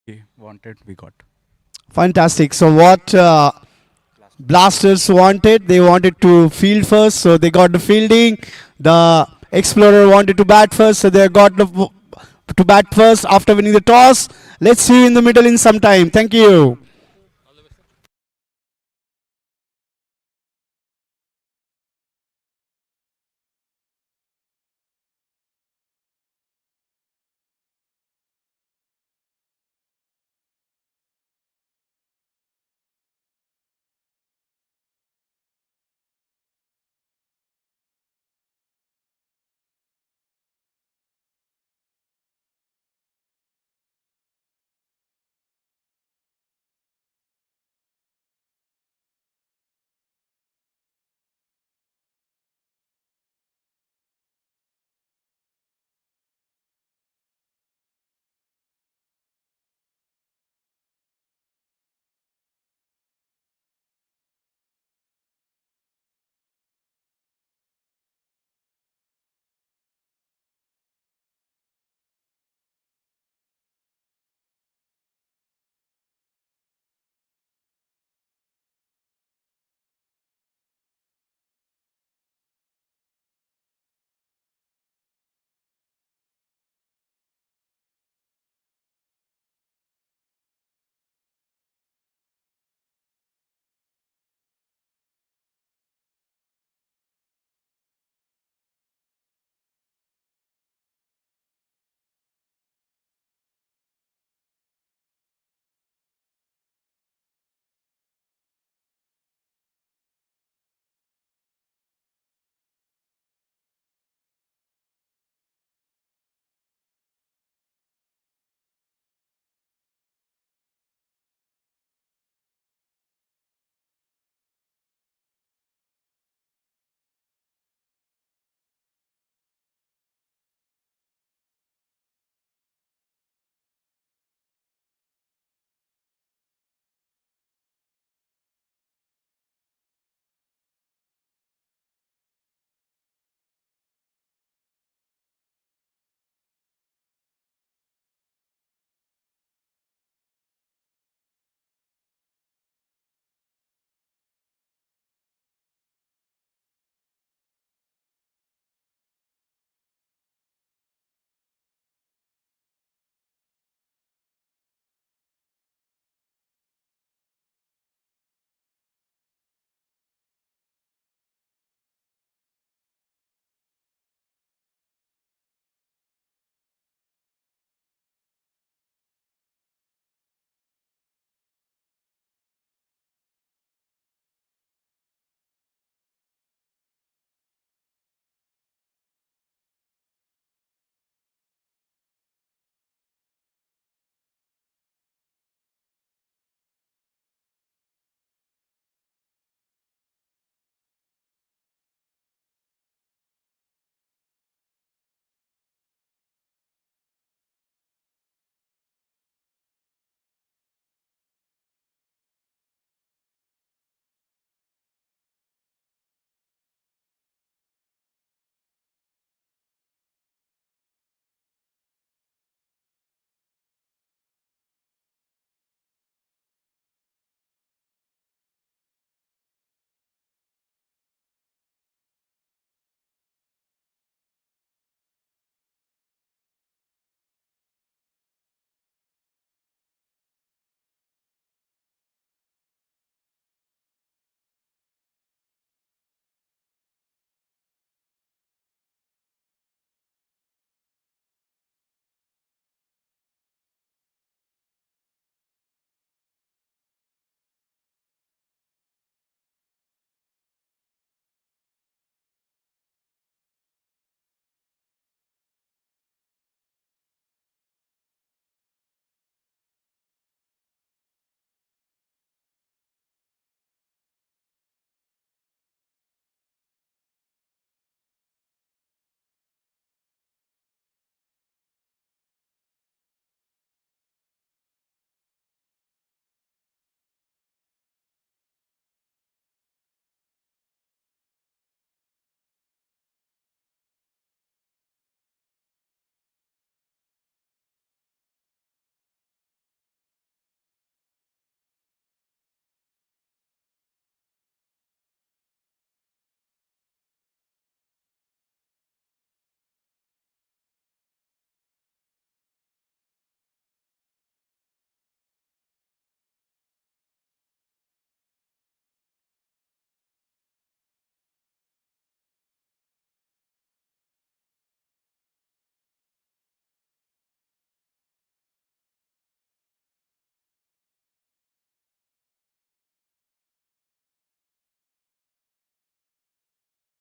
we wanted, we got. Fantastic. So what Blasters wanted, they wanted to field first, so they got the fielding. The Explorer wanted to bat first, so they got to bat first after winning the toss. Let's see you in the middle in some time. Thank you.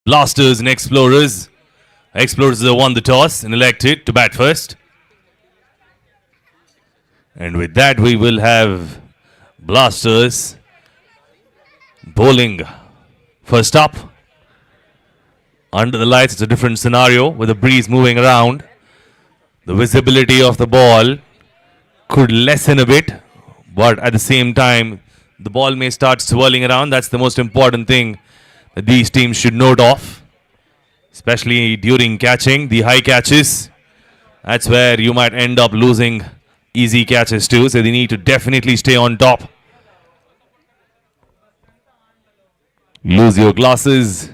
Blasters and Explorers. Explorers have won the toss and elected to bat first. And with that, we will have Blasters bowling first up. Under the lights, it's a different scenario with the breeze moving around. The visibility of the ball could lessen a bit, but at the same time, the ball may start swirling around. That's the most important thing that these teams should note of, especially during catching, the high catches. That's where you might end up losing easy catches too, so they need to definitely stay on top. Lose your glasses.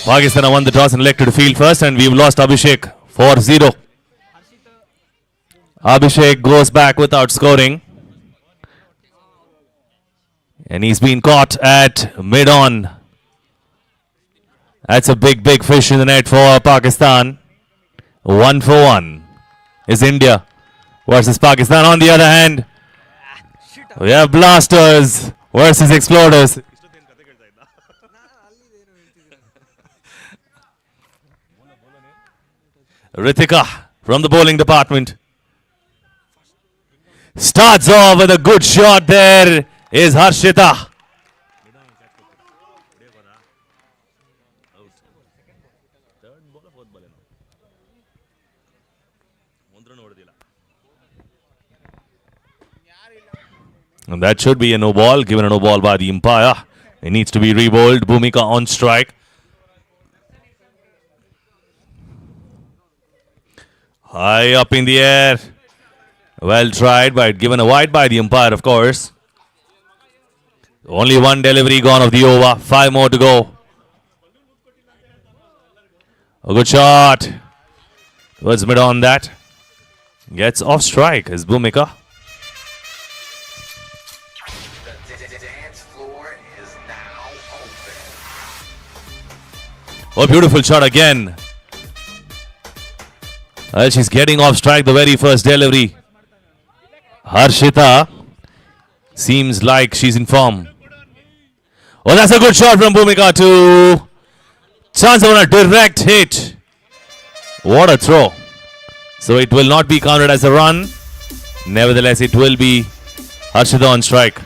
Pakistan have won the toss and elected to field first, and we've lost Abhishek 4-0. Abhishek goes back without scoring. And he's been caught at mid-on. That's a big, big fish in the net for Pakistan. 1 for 1 is India versus Pakistan. On the other hand, we have Blasters versus Explorers. Ritika from the bowling department starts off with a good shot. There is Harshita. And that should be a no ball, given a no ball by the umpire. It needs to be rebowled. Bhumika on strike. High up in the air. Well tried, but given a wide by the umpire, of course. Only one delivery gone of the over. 5 more to go. A good shot. Towards mid on that. Gets off strike as Bhumika. Oh, beautiful shot again. Well, she's getting off strike the very first delivery. Harshita seems like she's in form. Oh, that's a good shot from Bhumika to chance on a direct hit. What a throw. So it will not be counted as a run. Nevertheless, it will be Harshita on strike.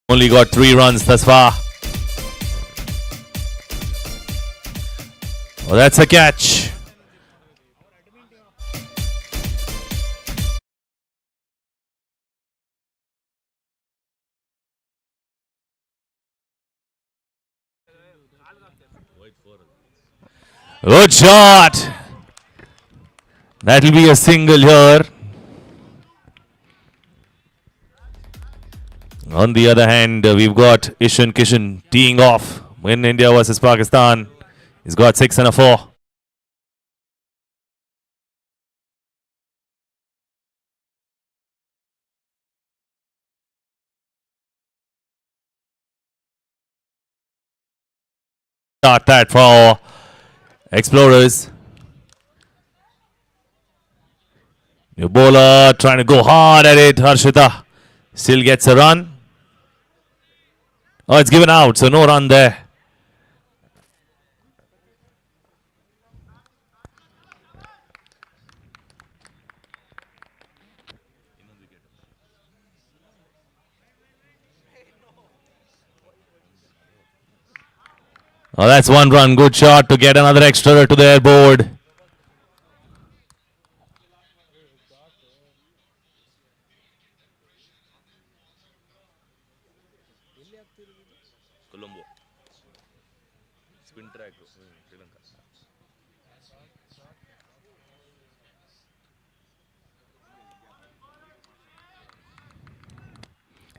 Only got 3 runs thus far. Oh, that's a catch. Good shot. That'll be a single here. On the other hand, we've got Ishan Kishan teeing off in India versus Pakistan. He's got 6 and a 4. Start that for Explorers. New bowler trying to go hard at it. Harshita still gets a run. Oh, it's given out, so no run there. Oh, that's one run. Good shot to get another extra to their board.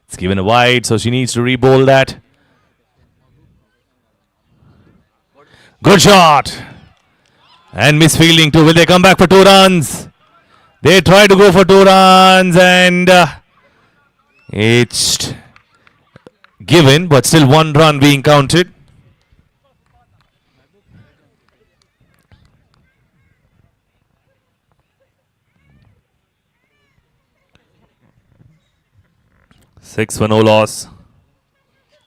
It's given a wide, so she needs to re-bowl that. Good shot. And misfielding too. Will they come back for 2 runs? They try to go for 2 runs and it's given, but still 1 run being counted. Six for no loss.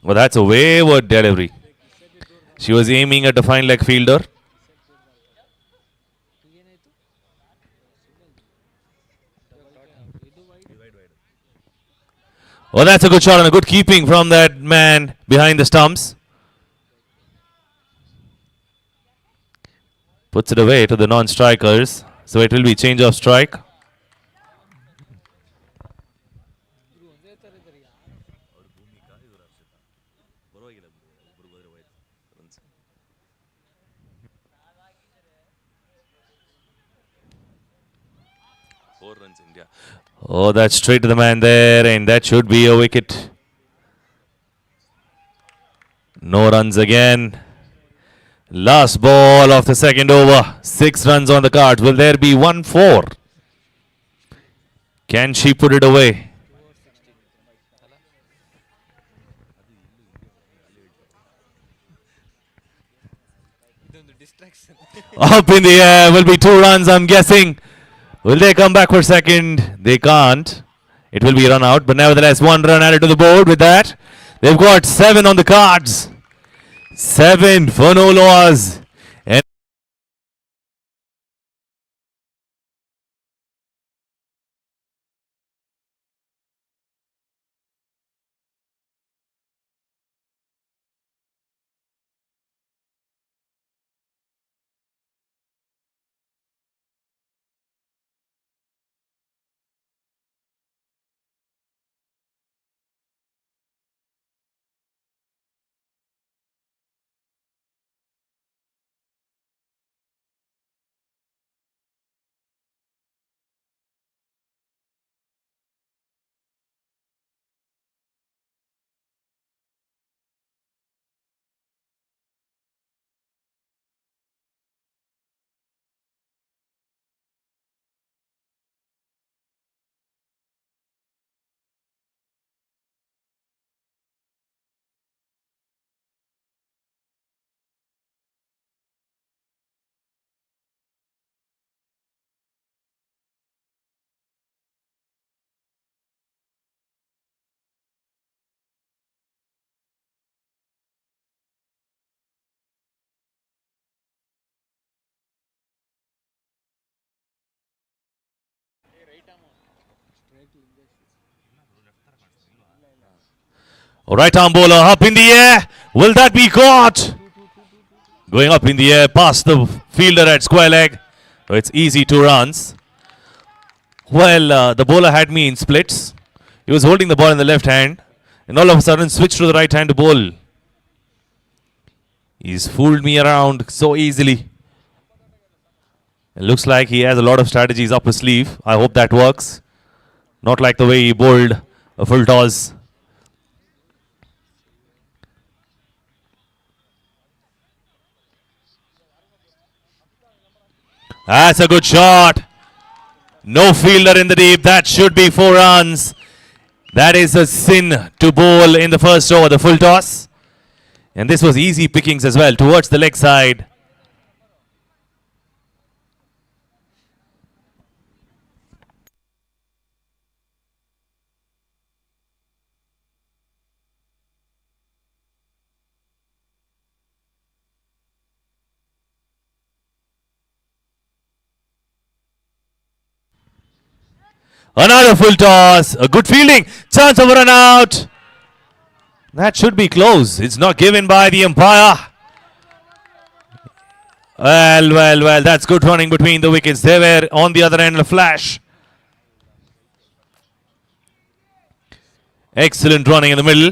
Well, that's a wayward delivery. She was aiming at the fine leg fielder. Well, that's a good shot and a good keeping from that man behind the stumps. Puts it away to the non-strikers. So it will be change of strike. Oh, that's straight to the man there, and that should be a wicket. No runs again. Last ball of the second over. 6 runs on the cards. Will there be 1-4? Can she put it away? Up in the air will be 2 runs, I'm guessing. Will they come back for second? They can't. It will be run out, but nevertheless 1 run added to the board. With that, they've got 7 on the cards. 7 for no loss. And right arm bowler up in the air. Will that be caught? Going up in the air past the fielder at square leg. So it's easy 2 runs. Well, the bowler had me in splits. He was holding the ball in the left hand and all of a sudden switched to the right hand to bowl. He's fooled me around so easily. It looks like he has a lot of strategies up his sleeve. I hope that works. Not like the way he bowled a full toss. That's a good shot. No fielder in the deep. That should be 4 runs. That is a sin to bowl in the first over, the full toss. And this was easy pickings as well towards the leg side. Another full toss. A good fielding. Chance of a run out. That should be close. It's not given by the umpire. Well, that's good running between the wickets. They were on the other end, a flash. Excellent running in the middle.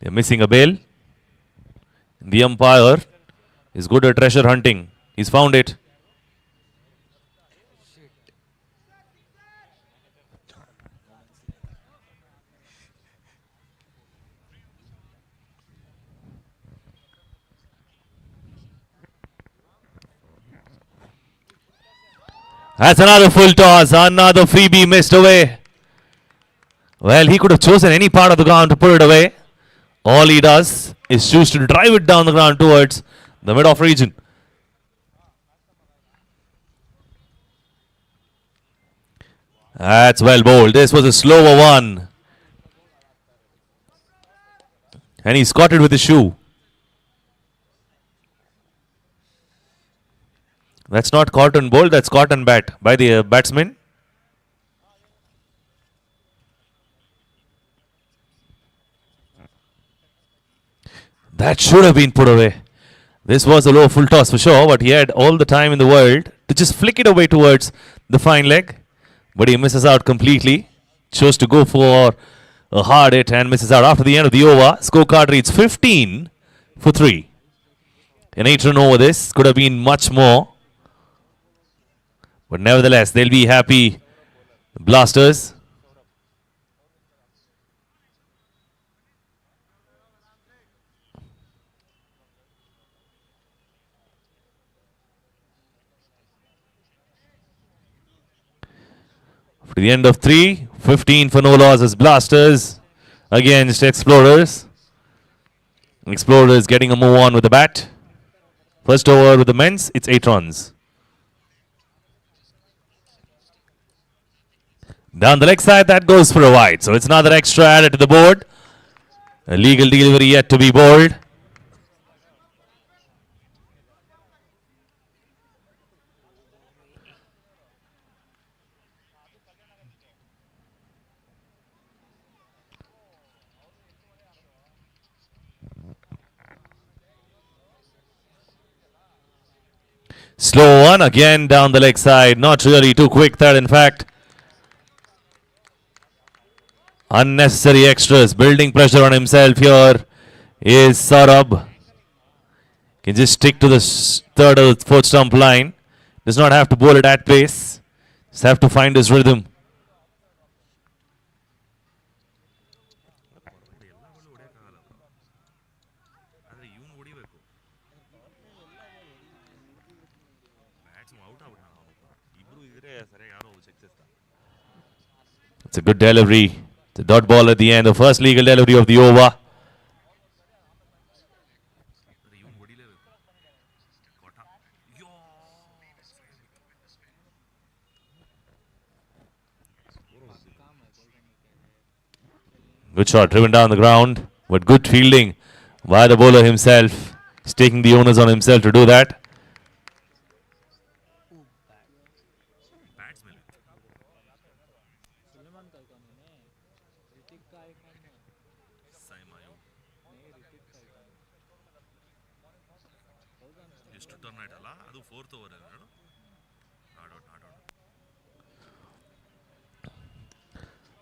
They're missing a bail. The umpire is good at treasure hunting. He's found it. That's another full toss. Another freebie missed away. Well, he could have chosen any part of the ground to put it away. All he does is choose to drive it down the ground towards the mid-off region. That's well bowled. This was a slower one. And he's caught it with his shoe. That's not caught on ball, that's caught on bat by the batsman. That should have been put away. This was a low full toss for sure, but he had all the time in the world to just flick it away towards the fine leg. But he misses out completely. Chose to go for a hard hit and misses out after the end of the over. Scorecard reads 15 for 3. An 8-run over this. Could have been much more. But nevertheless, they'll be happy. Blasters. For the end of 3, 15 for no losses. Blasters against Explorers. Explorers getting a move on with the bat. First over with the men's, it's 8 runs. Down the leg side, that goes for a wide. So it's another extra added to the board. A legal delivery yet to be bowled. Slow one again down the leg side. Not really too quick that, in fact. Unnecessary extras. Building pressure on himself here is Saurabh. Can just stick to the third or fourth stump line. Does not have to bowl it at pace. Just have to find his rhythm. It's a good delivery. The dot ball at the end. The first legal delivery of the over. Good shot driven down the ground. But good fielding by the bowler himself. He's taking the onus on himself to do that.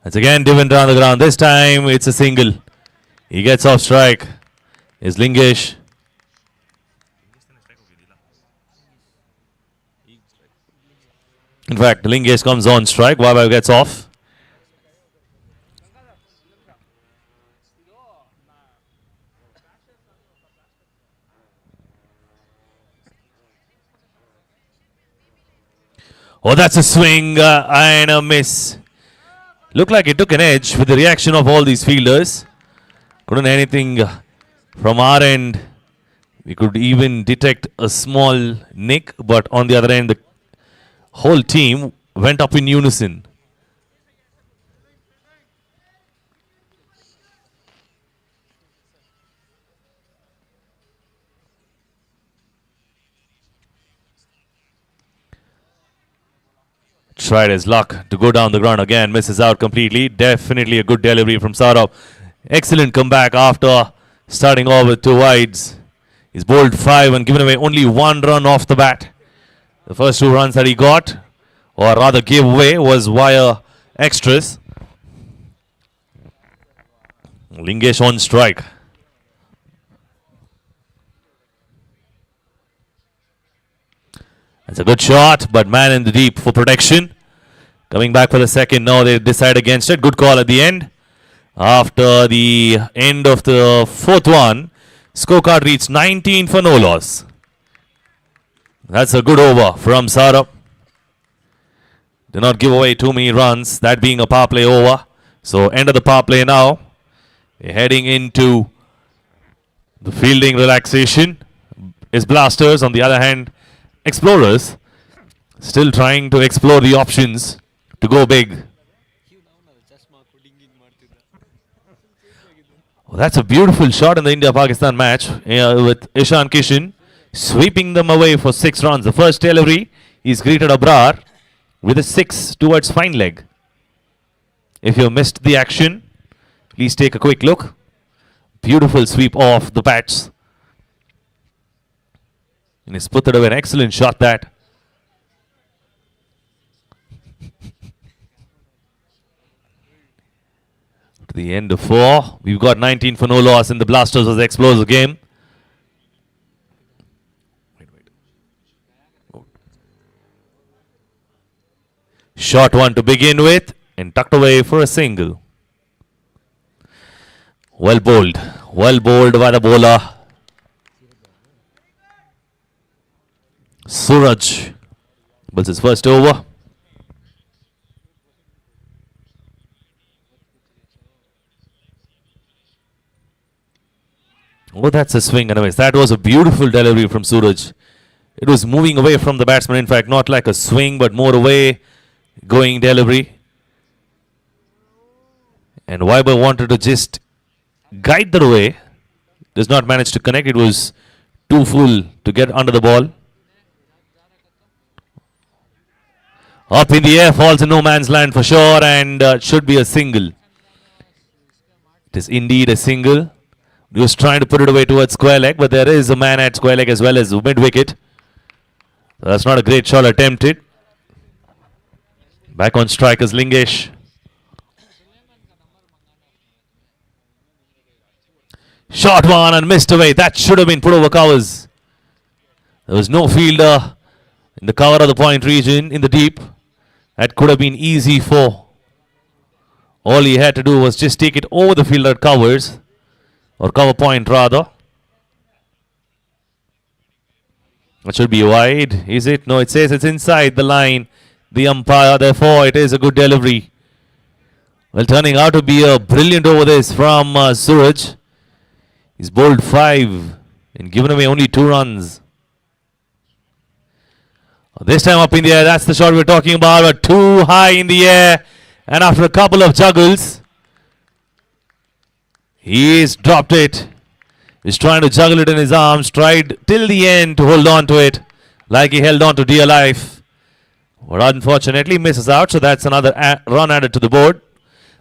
It's again driven down the ground. This time it's a single. He gets off strike. Is Lingesh. In fact, Lingesh comes on strike. Wabab gets off. Oh, that's a swing and a miss. Looked like it took an edge with the reaction of all these fielders. Couldn't anything from our end. We could even detect a small nick, but on the other end, the whole team went up in unison. tried his luck to go down the ground again. Misses out completely. Definitely a good delivery from Saurabh. Excellent comeback after starting off with 2 wides. He's bowled 5 and given away only 1 run off the bat. The first 2 runs that he got, or rather gave away, was via extras. Lingesh on strike. That's a good shot, but man in the deep for protection. Coming back for the second. No, they decide against it. Good call at the end. After the end of the 4th one, scorecard reached 19 for no loss. That's a good over from Saurabh. Did not give away too many runs, that being a power play over. So end of the power play now. We're heading into the fielding relaxation. Is Blasters. On the other hand, Explorers still trying to explore the options to go big. Well, that's a beautiful shot in the India-Pakistan match with Ishan Kishan sweeping them away for 6 runs. The first delivery is greeted Abrar with a 6 towards fine leg. If you missed the action, please take a quick look. Beautiful sweep off the bats. And he's put it away. An excellent shot that. To the end of 4. We've got 19 for no loss in the Blasters as the Explorers game. Short one to begin with and tucked away for a single. Well bowled by the bowler. Suraj bowls his first over. Oh, that's a swing anyways. That was a beautiful delivery from Suraj. It was moving away from the batsman. In fact, not like a swing, but more away going delivery. And Weiber wanted to just guide that away. Does not manage to connect. It was too full to get under the ball. Up in the air, falls in no man's land for sure, and should be a single. It is indeed a single. He was trying to put it away towards square leg, but there is a man at square leg as well as mid wicket. That's not a great shot attempted. Back on strikers Lingesh. Shot one and missed away. That should have been put over covers. There was no fielder in the cover of the point region in the deep. That could have been easy for. All he had to do was just take it over the fielder covers. Or cover point rather. That should be wide. Is it? No, it says it's inside the line. The umpire, therefore it is a good delivery. Well, turning out to be a brilliant over this from Suraj. He's bowled 5 and given away only 2 runs. This time up in the air, that's the shot we're talking about. But too high in the air. And after a couple of juggles, he's dropped it. He's trying to juggle it in his arms. Tried till the end to hold on to it like he held on to dear life. But unfortunately misses out. So that's another run added to the board.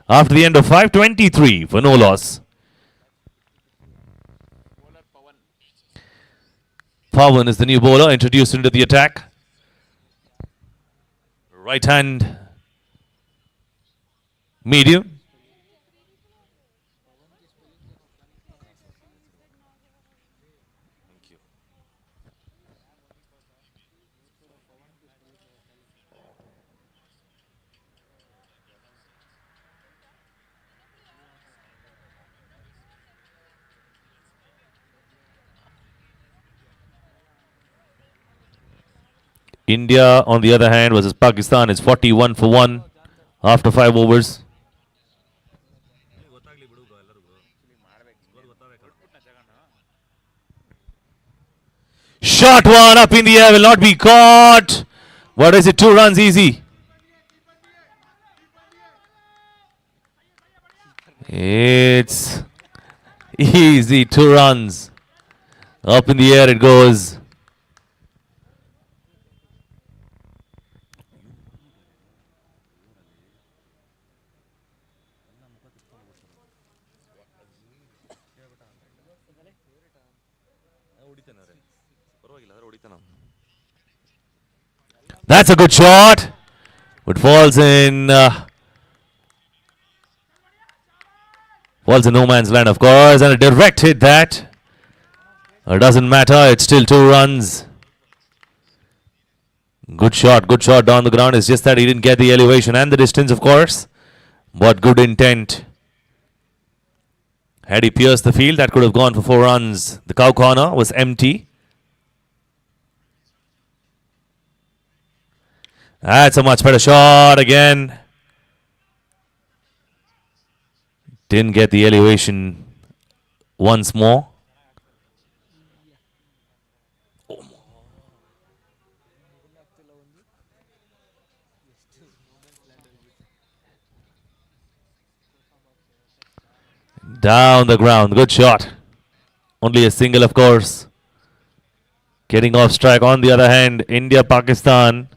After the end of 5, 23 for no loss. Pawan is the new bowler introduced into the attack. Right hand medium. India, on the other hand, versus Pakistan is 41 for 1 after 5 overs. Shot one up in the air, will not be caught. What is it? 2 runs easy. It's easy, 2 runs. Up in the air it goes. That's a good shot. But falls in no man's land, of course, and a direct hit that. It doesn't matter. It's still 2 runs. Good shot down the ground. It's just that he didn't get the elevation and the distance, of course. But good intent. Had he pierced the field, that could have gone for 4 runs. The cow corner was empty. That's a much better shot again. Didn't get the elevation once more. Down the ground. Good shot. Only a single, of course. Getting off strike. On the other hand, India, Pakistan.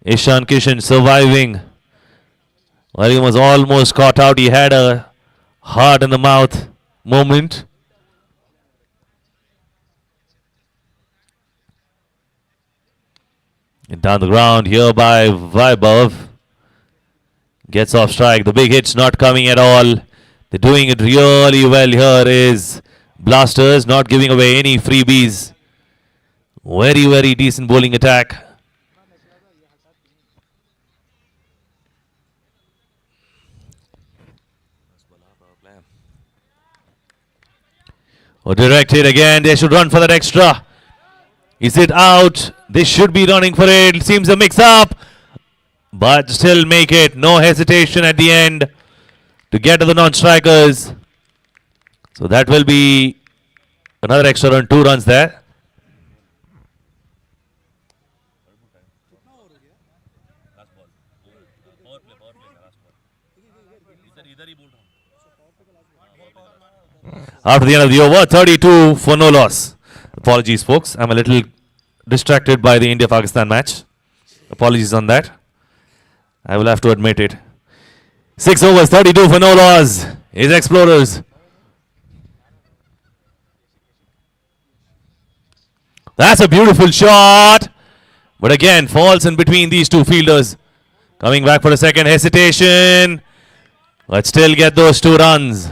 Ishan Kishan surviving. Well, he was almost caught out. He had a heart in the mouth moment. And down the ground here by Vaibhav. Gets off strike. The big hit's not coming at all. They're doing it really well here is Blasters, not giving away any freebies. Very, very decent bowling attack. Oh, direct hit again. They should run for that extra. Is it out? They should be running for it. Seems a mix-up. But still make it. No hesitation at the end to get to the non-strikers. So that will be another extra run. 2 runs there. After the end of the over, 32 for no loss. Apologies, folks. I'm a little distracted by the India-Pakistan match. Apologies on that. I will have to admit it. 6 overs, 32 for no loss. His Explorers. That's a beautiful shot. But again, falls in between these 2 fielders. Coming back for a second hesitation. But still get those 2 runs.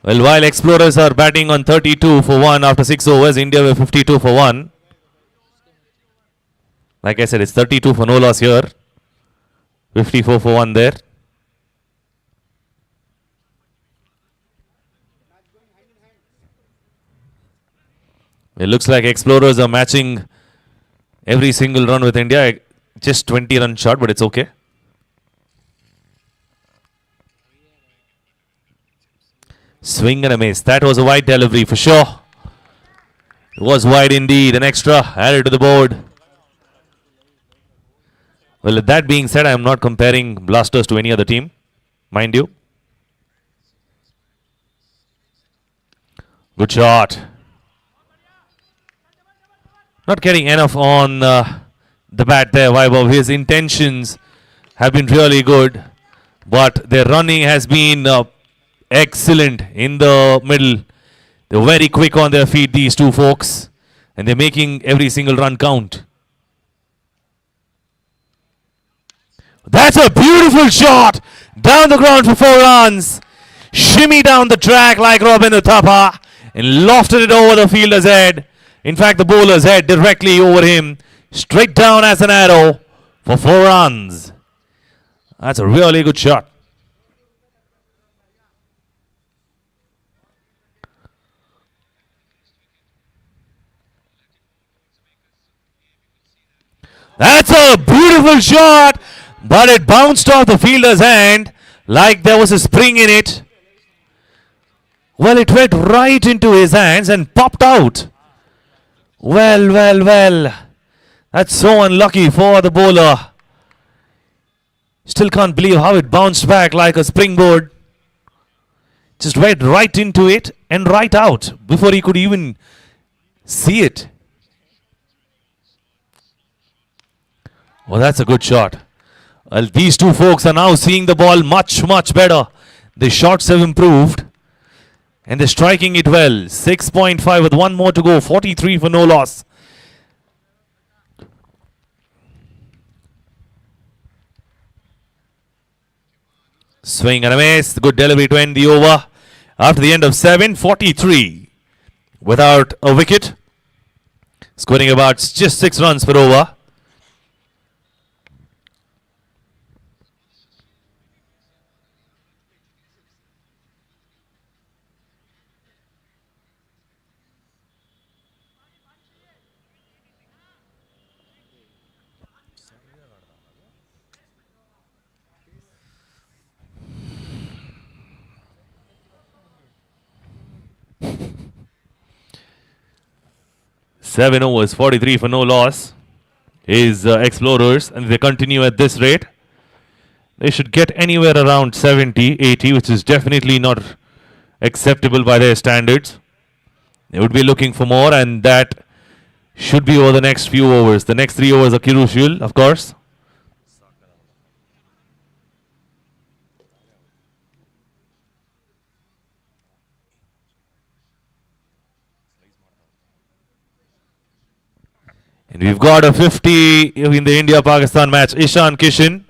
Well, while Explorers are batting on 32 for 1 after 6 overs, India were 52 for 1. Like I said, it's 32 for no loss here. 54 for 1 there. It looks like Explorers are matching every single run with India. Just 20 run short, but it's okay. Swing and a miss. That was a wide delivery for sure. It was wide indeed. An extra added to the board. Well, with that being said, I am not comparing Blasters to any other team, mind you. Good shot. Not getting enough on the bat there, Vaibhav. His intentions have been really good, but their running has been excellent in the middle. They're very quick on their feet, these 2 folks, and they're making every single run count. That's a beautiful shot down the ground for 4 runs. Shimmy down the track like Robin Uthappa and lofted it over the fielder's head. In fact, the bowler's head directly over him, straight down as an arrow for 4 runs. That's a really good shot. That's a beautiful shot, but it bounced off the fielder's hand like there was a spring in it. Well, it went right into his hands and popped out. Well. That's so unlucky for the bowler. Still can't believe how it bounced back like a springboard. Just went right into it and right out before he could even see it. Well, that's a good shot. Well, these 2 folks are now seeing the ball much, much better. The shots have improved. And they're striking it well. 6.5 with one more to go. 43 for no loss. Swing and a miss. Good delivery to end the over. After the end of 7, 43 without a wicket. Scoring about just 6 runs per over. Seven overs, 43 for no loss is Explorers, and they continue at this rate. They should get anywhere around 70, 80, which is definitely not acceptable by their standards. They would be looking for more, and that should be over the next few overs. The next 3 overs are crucial, of course. And we've got a 50 in the India-Pakistan match. Ishan Kishan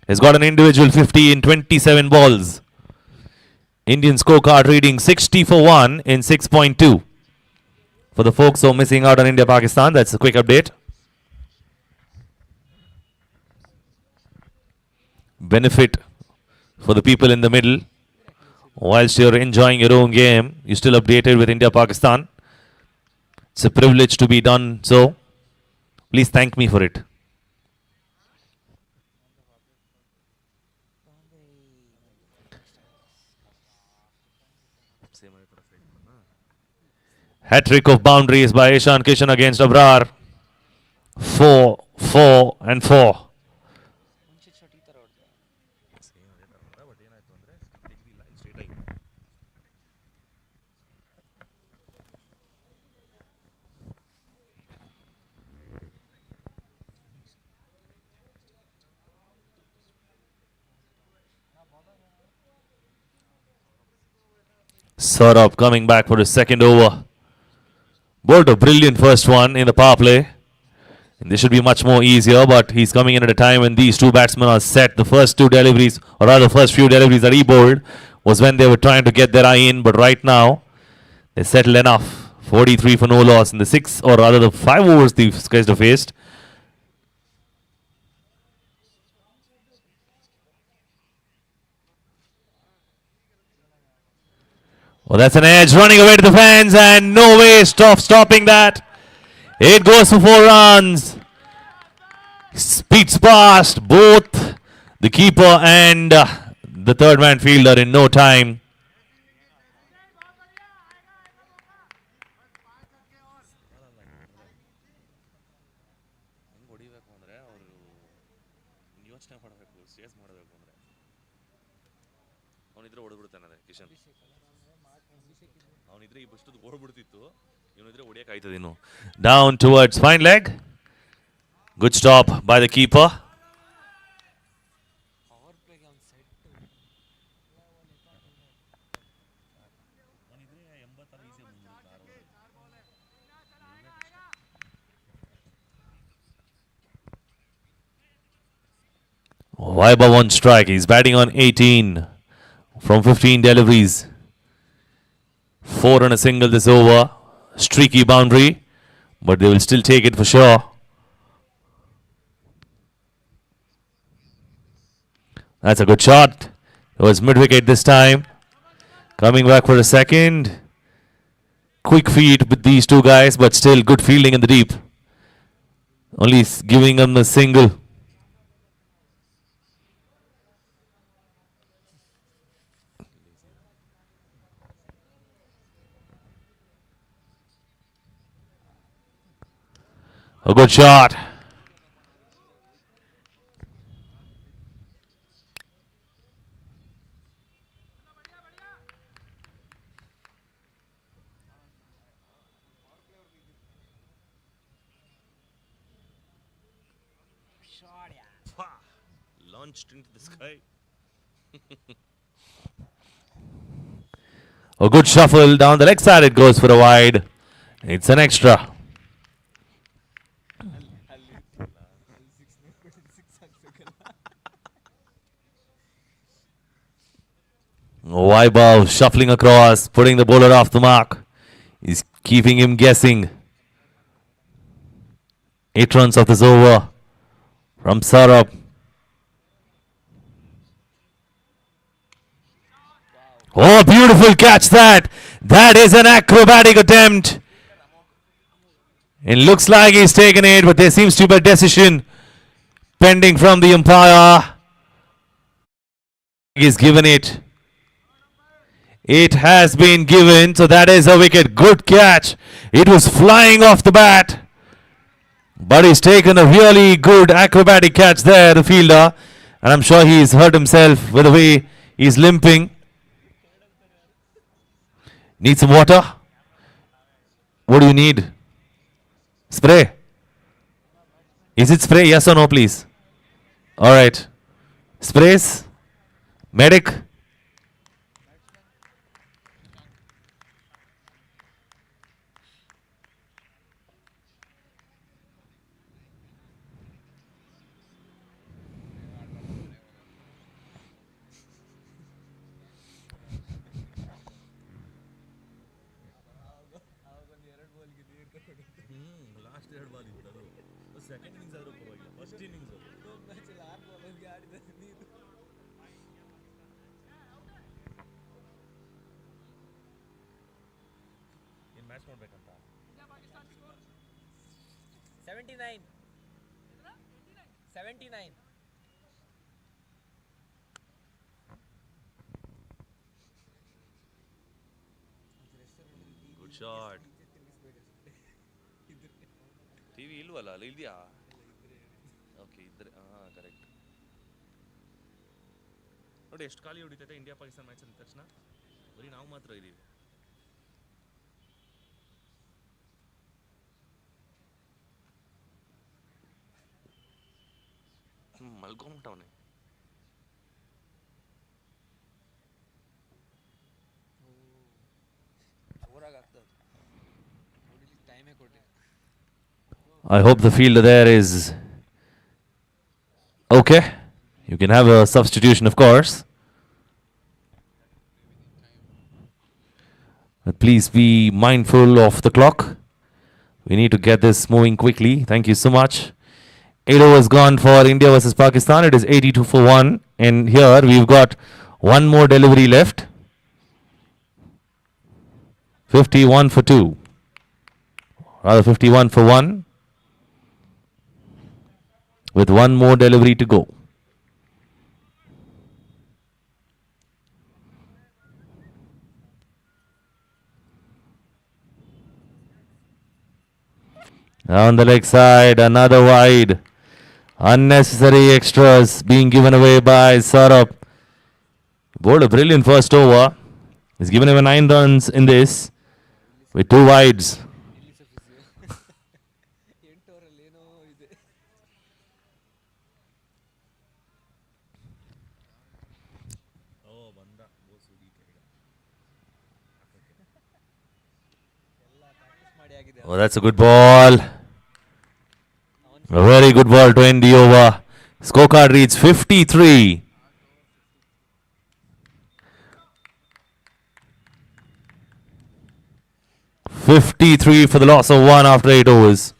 has got an individual 50 in 27 balls. Indian scorecard reading 60 for 1 in 6.2. For the folks who are missing out on India-Pakistan, that's a quick update. Benefit for the people in the middle. Whilst you're enjoying your own game, you're still updated with India-Pakistan. It's a privilege to be done so. Please thank me for it. Hat-trick of boundaries by Ishan Kishan against Abrar. 4, 4 and 4. Saurabh coming back for his second over. Bowled a brilliant first one in the power play. And this should be much more easier, but he's coming in at a time when these two batsmen are set. The first two deliveries, or rather first few deliveries that he bowled, was when they were trying to get their eye in, but right now, they settled enough. 43 for no loss in the 6, or rather the 5 overs these guys have faced. Well, that's an edge running away to the fans, and no way of stopping that. It goes for 4 runs. Speeds past both the keeper and the third man fielder in no time. Down towards fine leg. Good stop by the keeper. Vaibhav on strike. He's batting on 18 from 15 deliveries. 4 and a single this over. Streaky boundary, but they will still take it for sure. That's a good shot. It was mid-wicket this time. Coming back for a second. Quick feet with these two guys, but still good fielding in the deep. Only giving them a single. A good shot. Launched into the sky. A good shuffle down the leg side. It goes for a wide. It's an extra. Vaibhav shuffling across, putting the bowler off the mark. He's keeping him guessing. 8 runs of this over from Saurabh. Oh, beautiful catch that. That is an acrobatic attempt. It looks like he's taken it, but there seems to be a decision pending from the umpire. He's given it. It has been given, so that is a wicket. Good catch. It was flying off the bat. But he's taken a really good acrobatic catch there, the fielder. And I'm sure he's hurt himself with the way he's limping. Need some water? What do you need? Spray? Is it spray? Yes or no, please? Alright. Sprays? Medic? Match ನೋಡ್ಬೇಕಂತ 79 79 good shot TV ಇಲ್ವಲ್ಲ ಅಲ್ಲಿ ಇದೆಯಾ okay ಇದ್ರೆ ಹಾಂ correct ನೋಡಿ ಎಷ್ಟು ಖಾಲಿ ಹೊಡಿತೈತೆ India Pakistan match ಅಂದ ತಕ್ಷಣ ಬರೀ ನಾವು ಮಾತ್ರ ಇದ್ದೀವಿ ಮಲ್ಕೊಂಬಿಟ್ಟವನೆ I hope the fielder there is okay. You can have a substitution, of course. But please be mindful of the clock. We need to get this moving quickly. Thank you so much. 8 overs gone for India versus Pakistan. It is 82 for 1. And here we've got one more delivery left. 51 for 2. Rather 51 for 1. With one more delivery to go. On the leg side, another wide. Unnecessary extras being given away by Saurabh. Bowled a brilliant first over. He's given him 9 runs in this with 2 wides. Oh, that's a good ball. A very good ball to end the over. Scorecard reads 53. For the loss of 1 after 8 overs.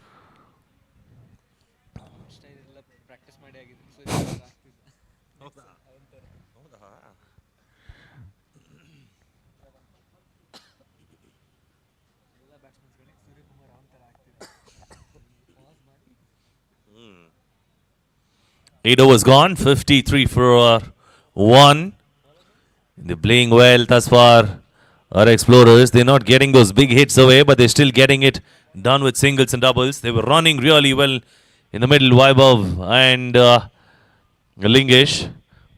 Eight overs gone, 53 for 1. They're playing well thus far. Our explorers, they're not getting those big hits away, but they're still getting it done with singles and doubles. They were running really well in the middle, Vaibhav and Lingesh.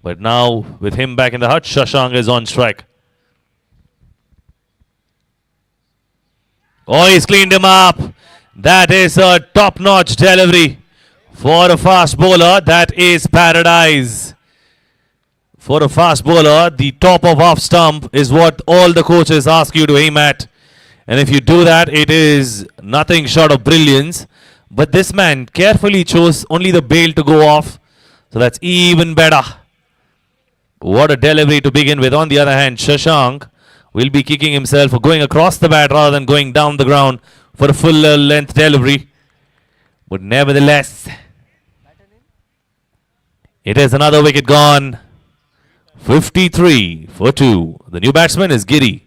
But now, with him back in the hut, Shashank is on strike. Oh, he's cleaned him up. That is a top-notch delivery for a fast bowler. That is paradise. For a fast bowler, the top of half stump is what all the coaches ask you to aim at. And if you do that, it is nothing short of brilliance. But this man carefully chose only the bail to go off. So that's even better. What a delivery to begin with. On the other hand, Shashank will be kicking himself for going across the bat rather than going down the ground for a full length delivery. But nevertheless, it is another wicket gone. 53 for 2. The new batsman is Giri.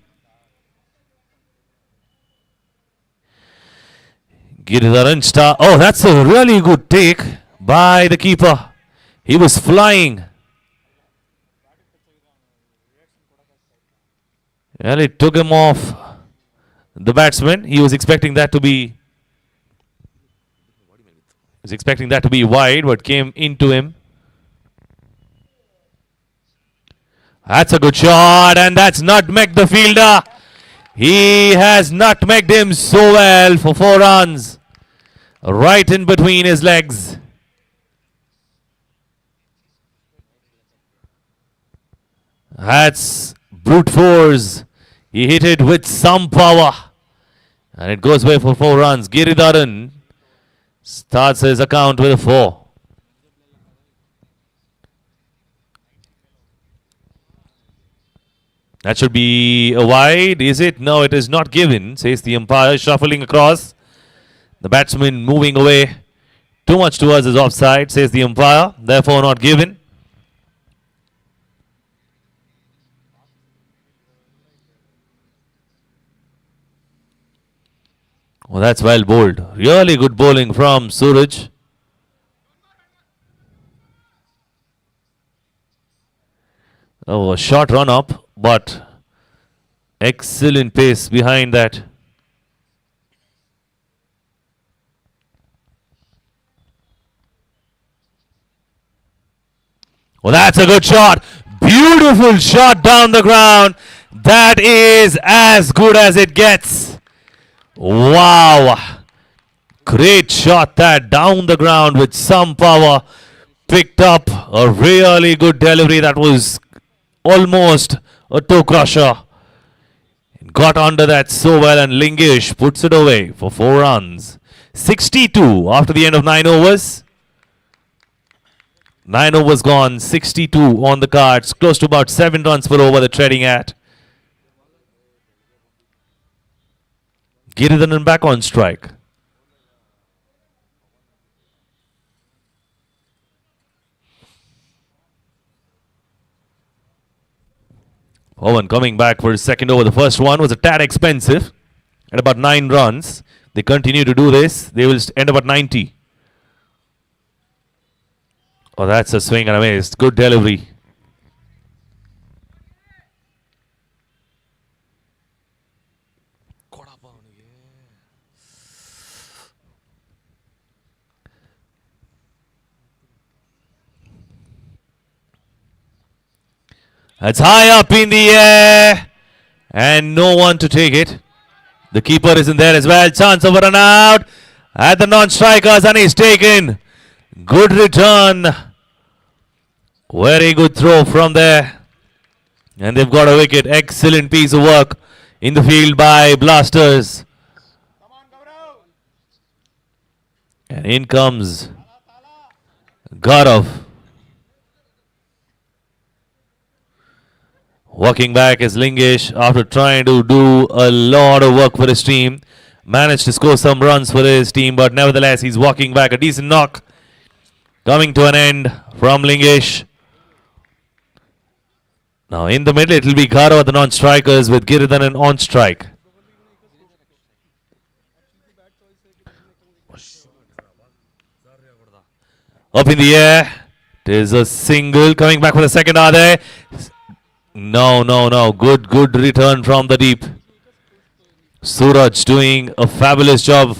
Giridharan star. Oh, that's a really good take by the keeper. He was flying. Well, it took him off the batsman. He was expecting that to be wide, but came into him. That's a good shot, and that's nutmegged the fielder. He has nutmegged him so well for 4 runs. Right in between his legs. That's brute force. He hit it with some power. And it goes away for 4 runs. Giridharan starts his account with a 4. That should be a wide, is it? No, it is not given, says the umpire, shuffling across. The batsman moving away too much towards his offside, says the umpire, therefore not given. Well, that's well bowled. Really good bowling from Suraj. Oh, a short run up, but excellent pace behind that. Well, that's a good shot. Beautiful shot down the ground. That is as good as it gets. Wow. Great shot that down the ground with some power. Picked up a really good delivery that was almost a toe crusher. Got under that so well, and Lingesh puts it away for 4 runs. 62 after the end of 9 overs. 9 overs gone, 62 on the cards. Close to about 7 runs per over they're trading at. Giridharan back on strike. Owen coming back for his second over. The first one was a tad expensive at about 9 runs. They continue to do this. They will end up at 90. Oh, that's a swing and a miss. Good delivery. It's high up in the air and no one to take it. The keeper isn't there as well. Chance of a run out at the non-strikers, and he's taken. Good return. Very good throw from there. And they've got a wicket. Excellent piece of work in the field by Blasters. And in comes Gaurav. Walking back is Lingesh after trying to do a lot of work for his team. Managed to score some runs for his team, but nevertheless he's walking back. A decent knock coming to an end from Lingesh. Now in the middle it will be Gaurav at the non-strikers with Giridharan on strike. Up in the air. It is a single. Coming back for the second. Are they? No. Good return from the deep. Suraj doing a fabulous job.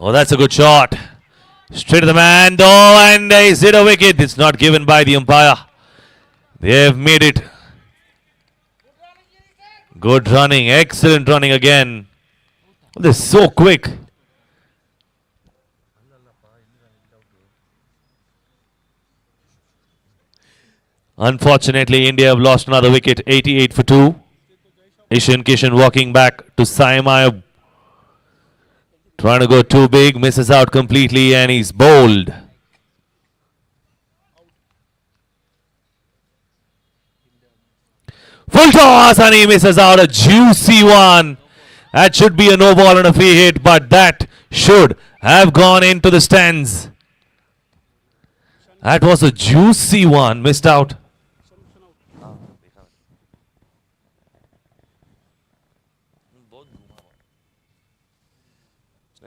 Oh, that's a good shot. Straight to the man though, and he's hit a wicket. It's not given by the umpire. They have made it. Good running, excellent running again. They're so quick. Unfortunately, India have lost another wicket, 88 for 2. Ishan Kishan walking back to Sai Mayab. Trying to go too big, misses out completely, and he's bowled. Full toss, and he misses out a juicy one. That should be a no ball and a free hit, but that should have gone into the stands. That was a juicy one, missed out.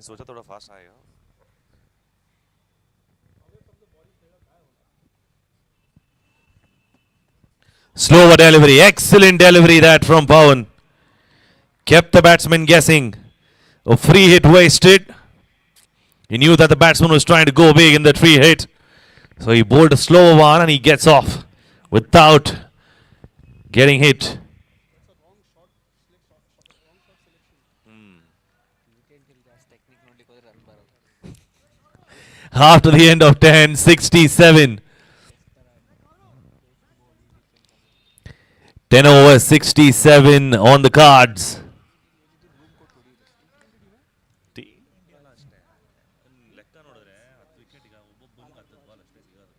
सोचा थोड़ा fast आएगा. Slower delivery, excellent delivery that from Pawan. Kept the batsman guessing. A free hit wasted. He knew that the batsman was trying to go big in that free hit. So he bowled a slower one and he gets off without getting hit. After the end of 10, 67. 10 over 67 on the cards. ಲೆಕ್ಕ ನೋಡಿದ್ರೆ 10 ವಿಕೆಟ್ಗೆ ಒಬ್ಬೊಬ್ಬನಿಗೆ 10 ball ಅಷ್ಟೇ ಸಿಗೋದು.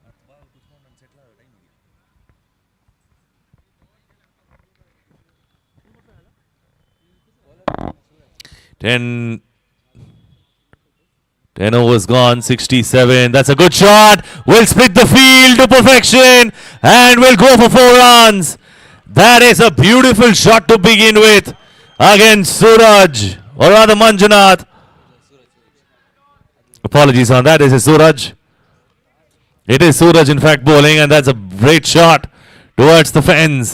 10 ball ಕುತ್ಕೊಂಡು ನಾನು settle ಆಗೋ time ಇದೆಯಾ? 10 overs gone, 67. That's a good shot. Will split the field to perfection and will go for 4 runs. That is a beautiful shot to begin with against Suraj, or rather Manjunath. Apologies on that. This is Suraj. It is Suraj, in fact, bowling, and that's a great shot towards the fence.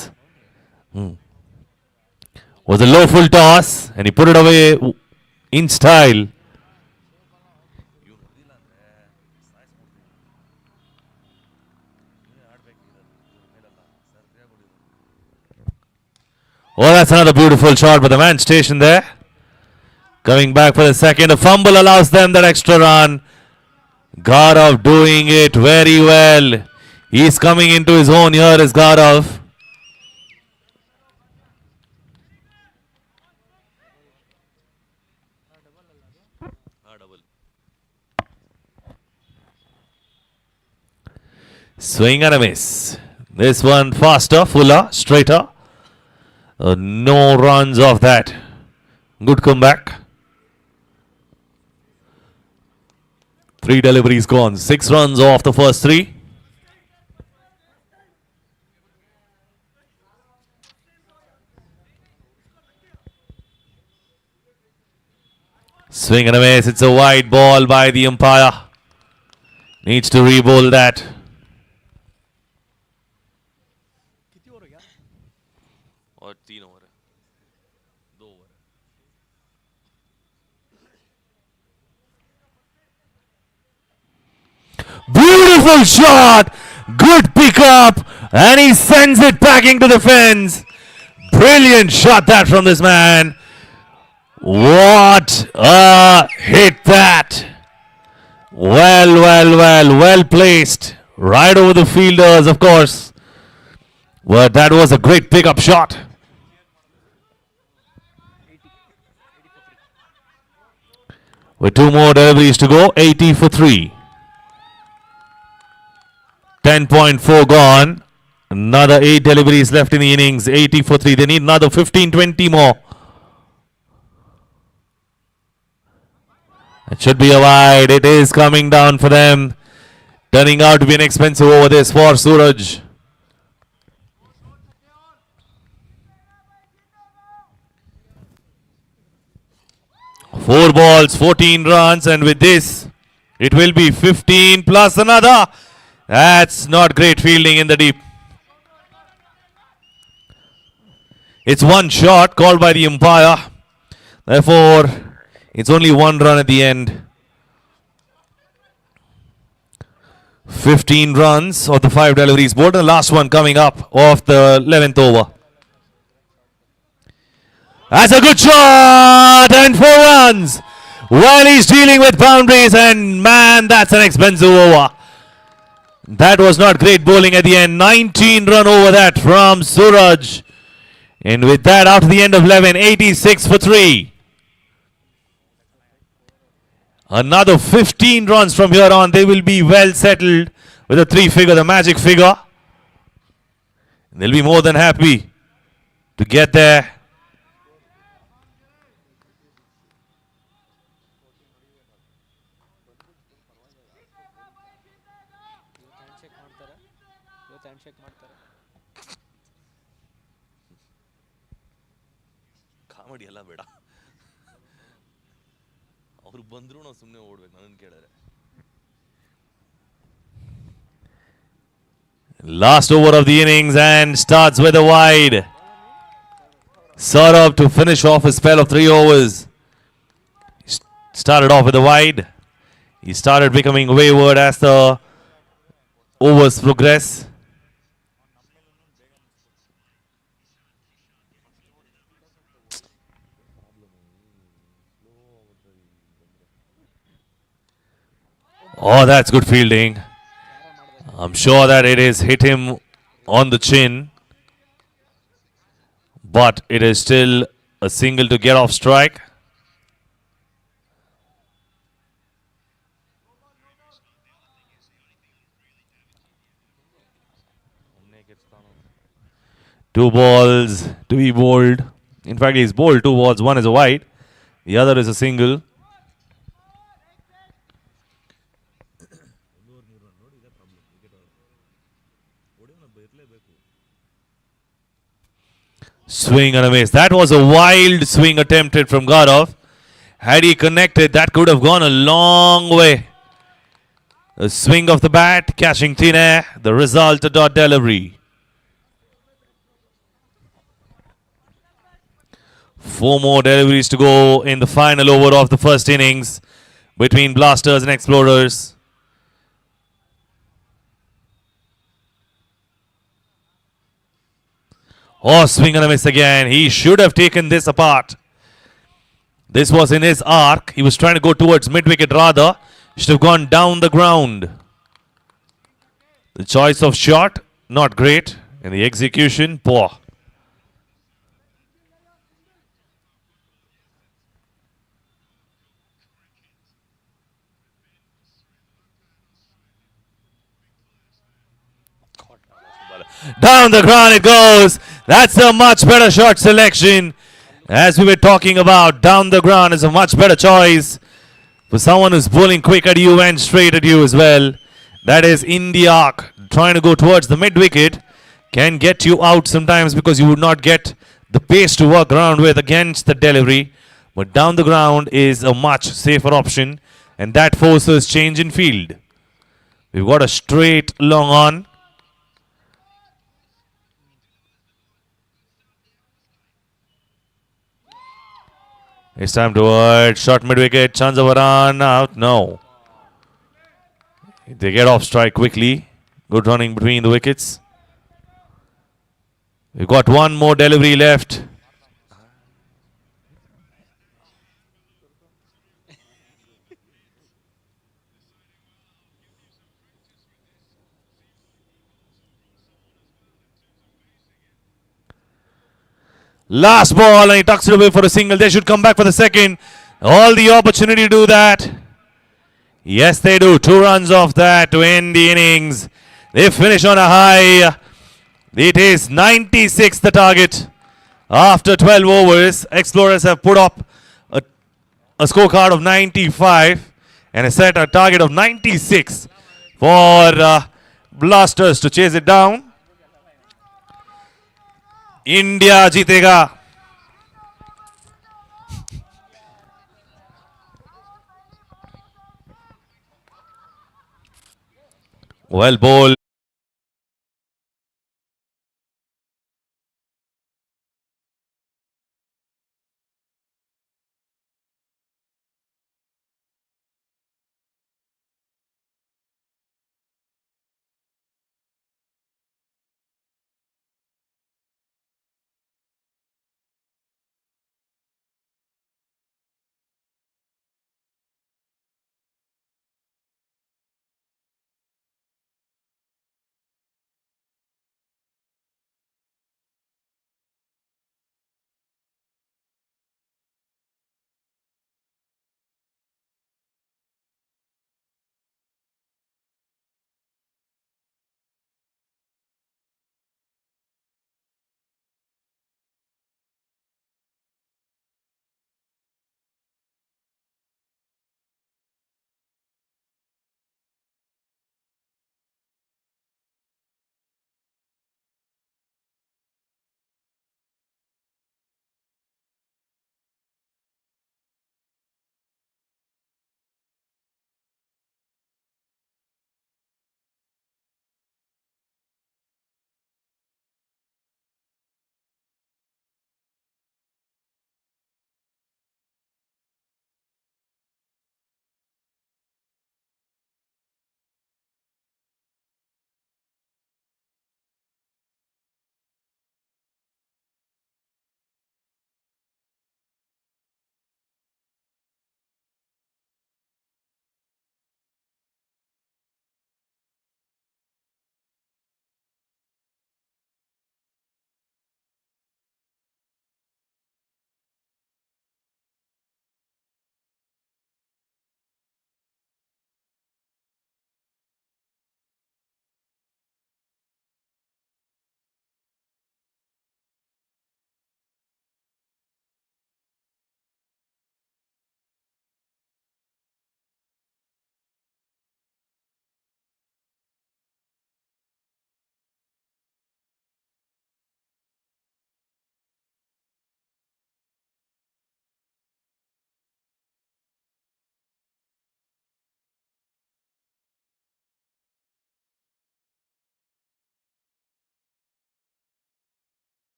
Was a low full toss, and he put it away in style. Oh, that's another beautiful shot, but the man stationed there. Coming back for the second. A fumble allows them that extra run. Gaurav doing it very well. He's coming into his own here as Gaurav. Swing and a miss. This one faster, fuller, straighter. No runs off that. Good comeback. 3 deliveries gone. 6 runs off the first 3. Swing and a miss. It's a wide ball by the umpire. Needs to re-bowl that. और 3 over है. 2 over है. Beautiful shot. Good pickup. And he sends it packing to the fence. Brilliant shot that from this man. What a hit that. Well placed. Right over the fielders, of course. But that was a great pickup shot. With 2 more deliveries to go, 80 for 3. 10.4 gone. Another 8 deliveries left in the innings. 80 for 3. They need another 15-20 more. It should be a wide. It is coming down for them. Turning out to be an expensive over this for Suraj. Four balls, 14 runs, and with this, it will be 15 plus another. That's not great fielding in the deep. It's one shot called by the umpire. Therefore, it's only 1 run at the end. 15 runs of the 5 deliveries bowled. The last one coming up of the 11th over. That's a good shot and 4 runs. While he's dealing with boundaries, and man, that's an expensive over. That was not great bowling at the end. 19 run over that from Suraj. And with that, after the end of 11, 86 for 3. Another 15 runs from here on. They will be well settled with a 3-figure, the magic figure. They'll be more than happy to get there. Comedy ಎಲ್ಲ ಬೇಡ ಅವ್ರು ಬಂದರೂ ನಾವು ಸುಮ್ಮನೆ ಓಡ್ಬೇಕು ನನ್ನನ್ನು ಕೇಳಿದ್ರೆ. Last over of the innings and starts with a wide. Saurabh to finish off a spell of 3 overs. Started off with a wide. He started becoming wayward as the overs progress. Oh, that's good fielding. I'm sure that it has hit him on the chin, but it is still a single to get off strike. Two balls to be bowled. In fact, he's bowled 2 balls. One is a wide, the other is a single. Swing and a miss. That was a wild swing attempted from Gaurav. Had he connected, that could have gone a long way. A swing of the bat, catching thin air. The result, a dot delivery. 4 more deliveries to go in the final over of the first innings between Blasters and Explorers. Oh, swing and a miss again. He should have taken this apart. This was in his arc. He was trying to go towards mid-wicket rather. Should have gone down the ground. The choice of shot, not great. And the execution, poor. Down the ground it goes. That's a much better shot selection. As we were talking about, down the ground is a much better choice for someone who's bowling quick at you and straight at you as well. That is in the arc. Trying to go towards the mid-wicket can get you out sometimes because you would not get the pace to work around with against the delivery. But down the ground is a much safer option, and that forces change in field. We've got a straight long on. It's time towards short mid-wicket. Chance of a run out. No. They get off strike quickly. Good running between the wickets. We've got 1 more delivery left. Last ball, and he tucks it away for a single. They should come back for the second. All the opportunity to do that. Yes, they do. 2 runs off that to end the innings. They finish on a high. It is 96 the target. After 12 overs, Explorers have put up a scorecard of 95 and a set a target of 96 for Blasters to chase it down. India जीतेगा. Well bowled.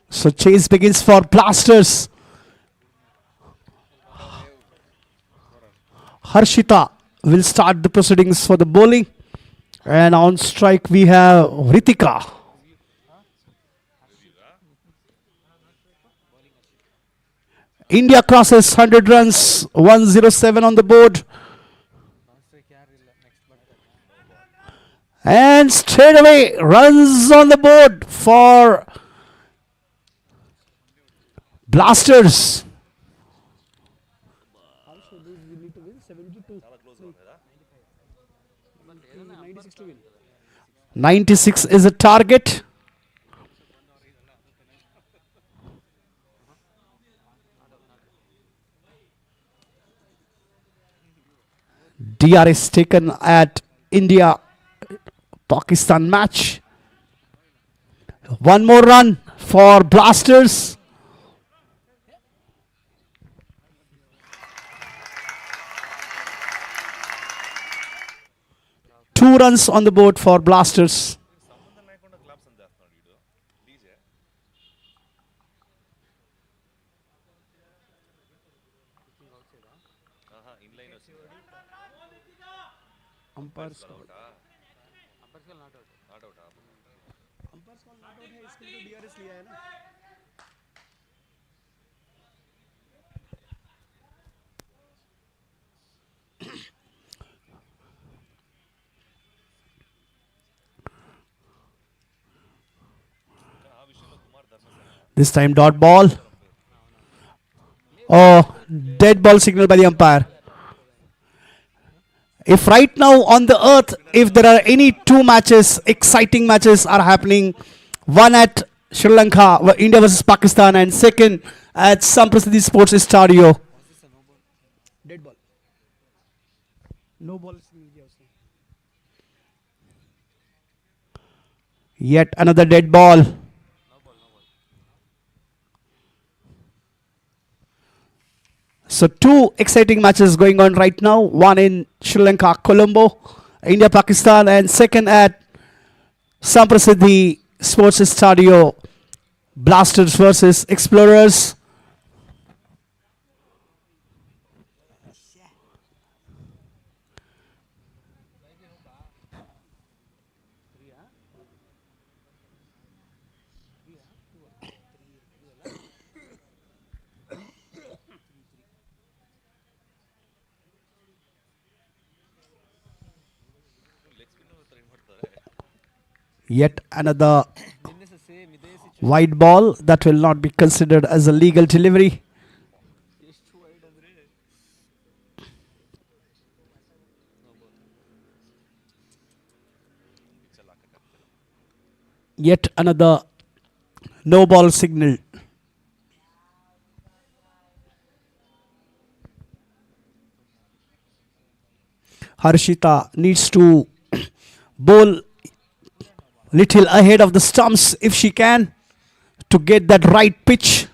So chase begins for Blasters. Harshita will start the proceedings for the bowling. And on strike we have Ritika. India crosses 100 runs, 107 on the board. And straight away runs on the board for Blasters. చాలా close ఉంది కదా 96 is a target. DRS taken at India Pakistan match. One more run for Blasters. Two runs on the board for Blasters. సంబంధం లేకుండా claps అని చేస్తున్నాడు వీడు DJ ఆహా inline వచ్చింది Umpires అవుటా నాట్ అవుటా ఆ విషయంలో Kumar Dharmasena This time dot ball. Oh, dead ball signal by the umpire. If right now on the earth, if there are any two matches, exciting matches are happening, one at Sri Lanka, India versus Pakistan, and second at Samprasiddhi Sports Stadio. Dead ball. No ball. Yet another dead ball. So two exciting matches going on right now. One in Sri Lanka, Colombo, India, Pakistan, and second at Samprasiddhi Sports Stadio, Blasters versus Explorers. Leg spinner try ಮಾಡ್ತಾರೆ Yet another wide ball that will not be considered as a legal delivery. Yet another no ball signal. Harshita needs to bowl little ahead of the stumps if she can to get that right pitch.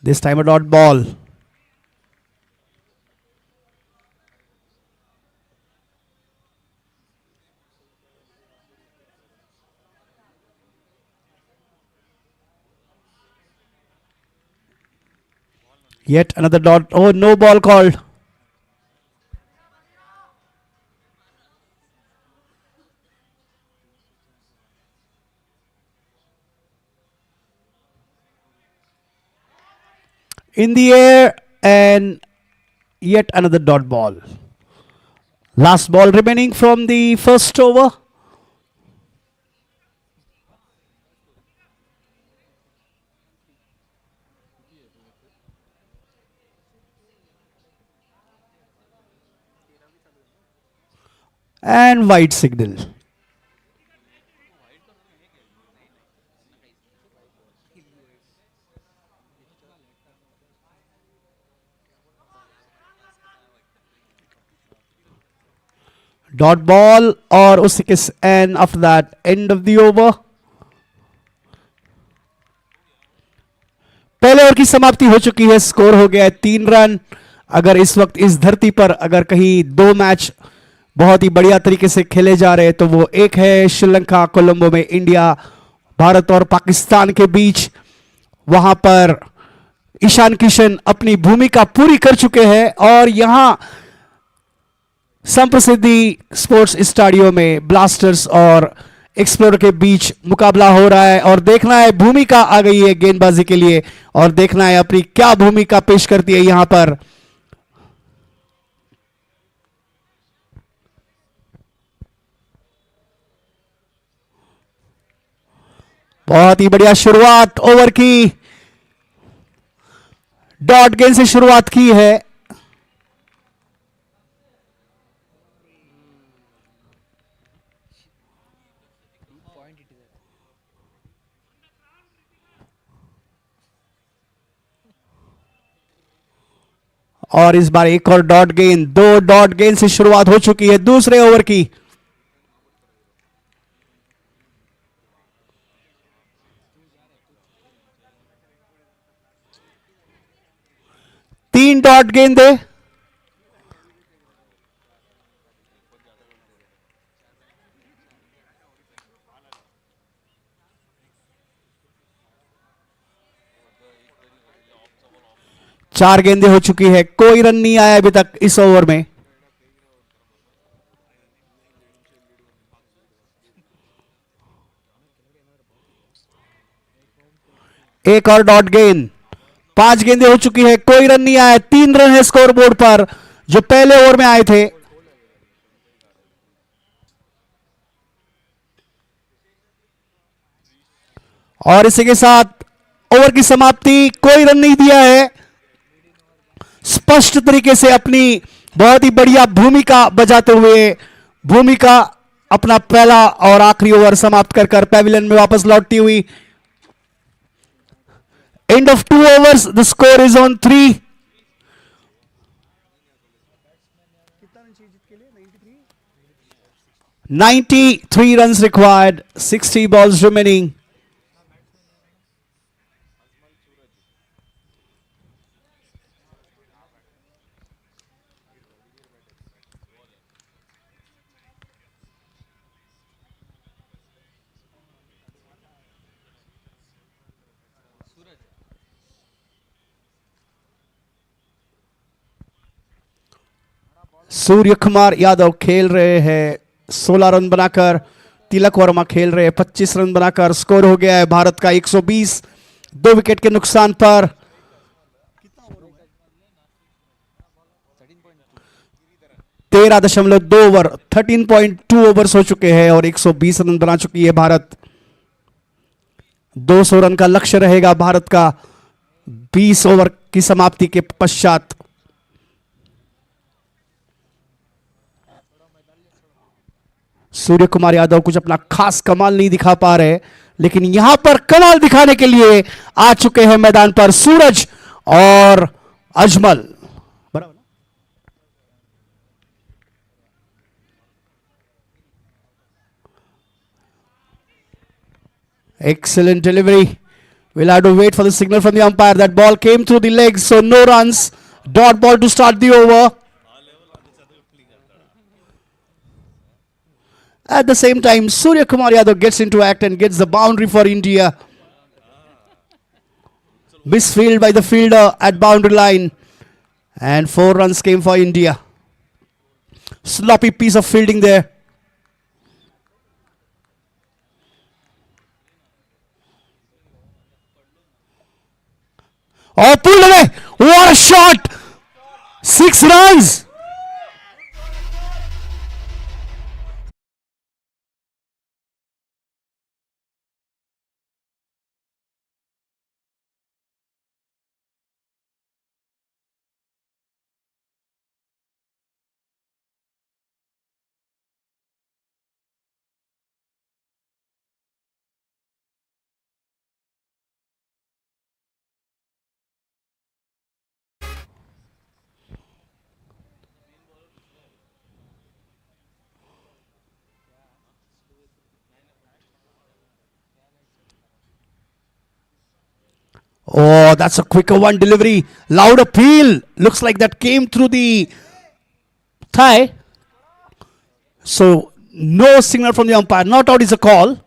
This time a dot ball. Yet another dot. Oh, no ball called. In the air, and yet another dot ball. Last ball remaining from the first over. And wide signal. Dot ball और उसी के and after that end of the over. पहले over की समाप्ति हो चुकी है, score हो गया है 3 रन। अगर इस वक्त इस धरती पर अगर कहीं 2 मैच बहुत ही बढ़िया तरीके से खेले जा रहे हैं तो वो एक है श्रीलंका कोलंबो में इंडिया भारत और पाकिस्तान के बीच। वहां पर ईशान किशन अपनी भूमिका पूरी कर चुके हैं और यहां संप्रसिद्धि स्पोर्ट्स स्टेडियम में ब्लास्टर्स और एक्सप्लोरर के बीच मुकाबला हो रहा है और देखना है भूमिका आ गई है गेंदबाजी के लिए और देखना है अपनी क्या भूमिका पेश करती है यहां पर। बहुत ही बढ़िया शुरुआत ओवर की, डॉट गेंद से शुरुआत की है। और इस बार एक और डॉट गेंद, 2 डॉट गेंद से शुरुआत हो चुकी है दूसरे ओवर की। तीन डॉट गेंदे, चार गेंदें हो चुकी है, कोई रन नहीं आया अभी तक इस ओवर में। एक और डॉट गेंद, 5 गेंदें हो चुकी है, कोई रन नहीं आया। 3 रन है स्कोर बोर्ड पर जो पहले ओवर में आए थे। और इसी के साथ ओवर की समाप्ति, कोई रन नहीं दिया है। स्पष्ट तरीके से अपनी बहुत ही बढ़िया भूमिका बजाते हुए भूमिका अपना पहला और आखिरी ओवर समाप्त कर कर पैविलियन में वापस लौटती हुई। End of 2 overs, the score is on 3। 93 runs required, 60 balls remaining. Surya Kumar Yadav खेल रहे हैं 16 रन बनाकर, तिलक वर्मा खेल रहे हैं 25 रन बनाकर। स्कोर हो गया है भारत का 120, 2 विकेट के नुकसान पर। 13.2 ओवर, 13.2 ओवर्स हो चुके हैं और 120 रन बना चुकी है भारत। 200 रन का लक्ष्य रहेगा भारत का 20 ओवर की समाप्ति के पश्चात। सूर्य कुमार यादव कुछ अपना खास कमाल नहीं दिखा पा रहे, लेकिन यहां पर कमाल दिखाने के लिए आ चुके हैं मैदान पर सूरज और Ajmal. Excellent delivery. We'll have to wait for the signal from the umpire. That ball came through the legs, so no runs. Dot ball to start the over. At the same time, Surya Kumar Yadav gets into act and gets the boundary for India. Misfield by the fielder at boundary line. And 4 runs came for India. Sloppy piece of fielding there. Oh, pulled away. What a shot. 6 runs. Oh, that's a quicker one delivery. Loud appeal. Looks like that came through the thigh. So no signal from the umpire. Not out is a call.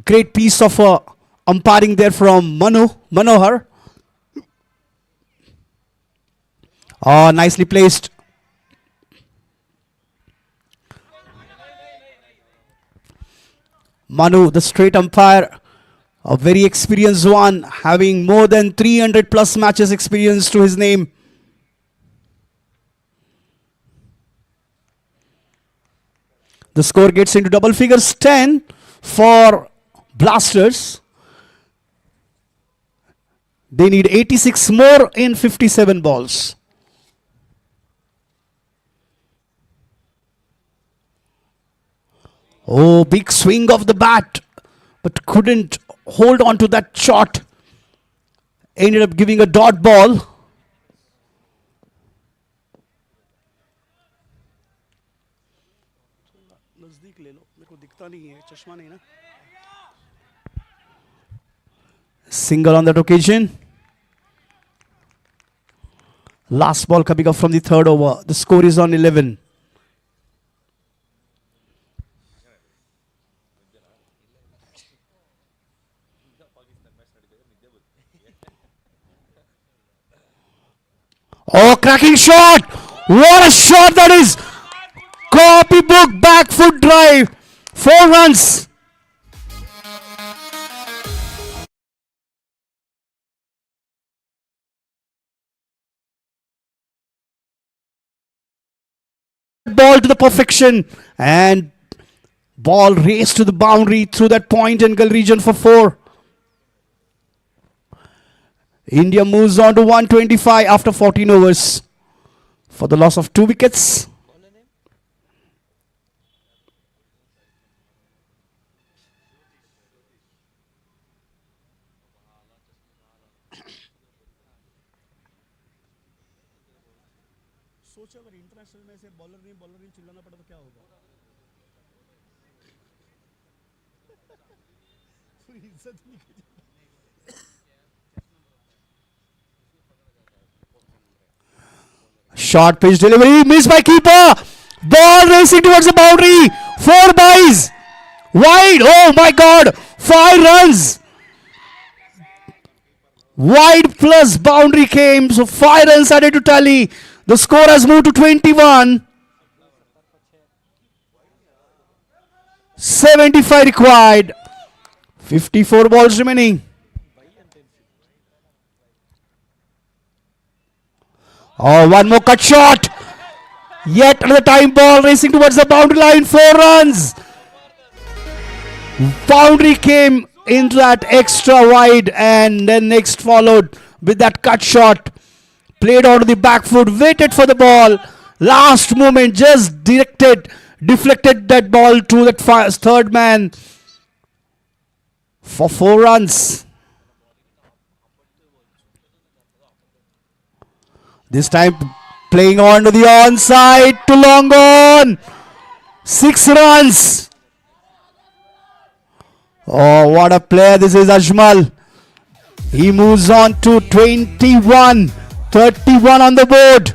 Great piece of umpiring there from Manohar. Oh, nicely placed. Manu, the straight umpire, a very experienced one, having more than 300 plus matches experience to his name. The score gets into double figures, 10 for Blasters. They need 86 more in 57 balls. Oh, big swing of the bat, but couldn't hold on to that shot. Ended up giving a dot ball. Single on that occasion. Last ball coming up from the third over. The score is on 11. Oh, cracking shot! What a shot that is! Copybook back foot drive. 4 runs. Ball to the perfection, and ball raced to the boundary through that point angle region for 4. India moves on to 125 after 14 overs for the loss of 2 wickets. Short pitch delivery, missed by keeper. Ball racing towards the boundary. 4 byes. Wide. Oh my God. 5 runs. Wide plus boundary came. So 5 runs added to tally. The score has moved to 21. 75 required. 54 balls remaining. Oh, one more cut shot. Yet another time ball racing towards the boundary line. 4 runs. Boundary came into that extra wide, and then next followed with that cut shot. Played onto the back foot, waited for the ball. Last moment, just deflected that ball to that third man for 4 runs. This time playing on to the onside to long on. 6 runs. Oh, what a player this is, Ajmal. He moves on to 21. 31 on the board.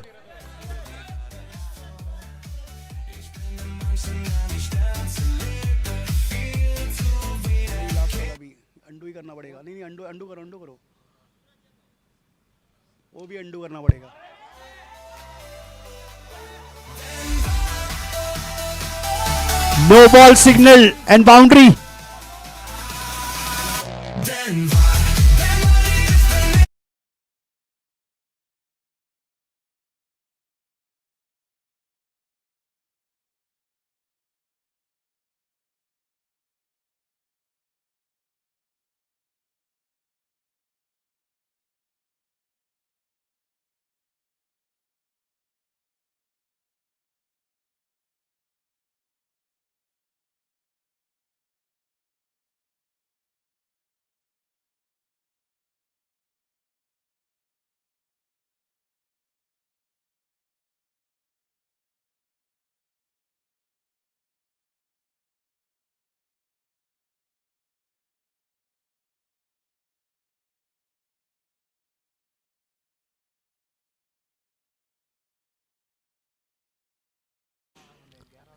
Undo ही करना पड़ेगा. नहीं undo करो. वो भी undo करना पड़ेगा. No ball signal and boundary.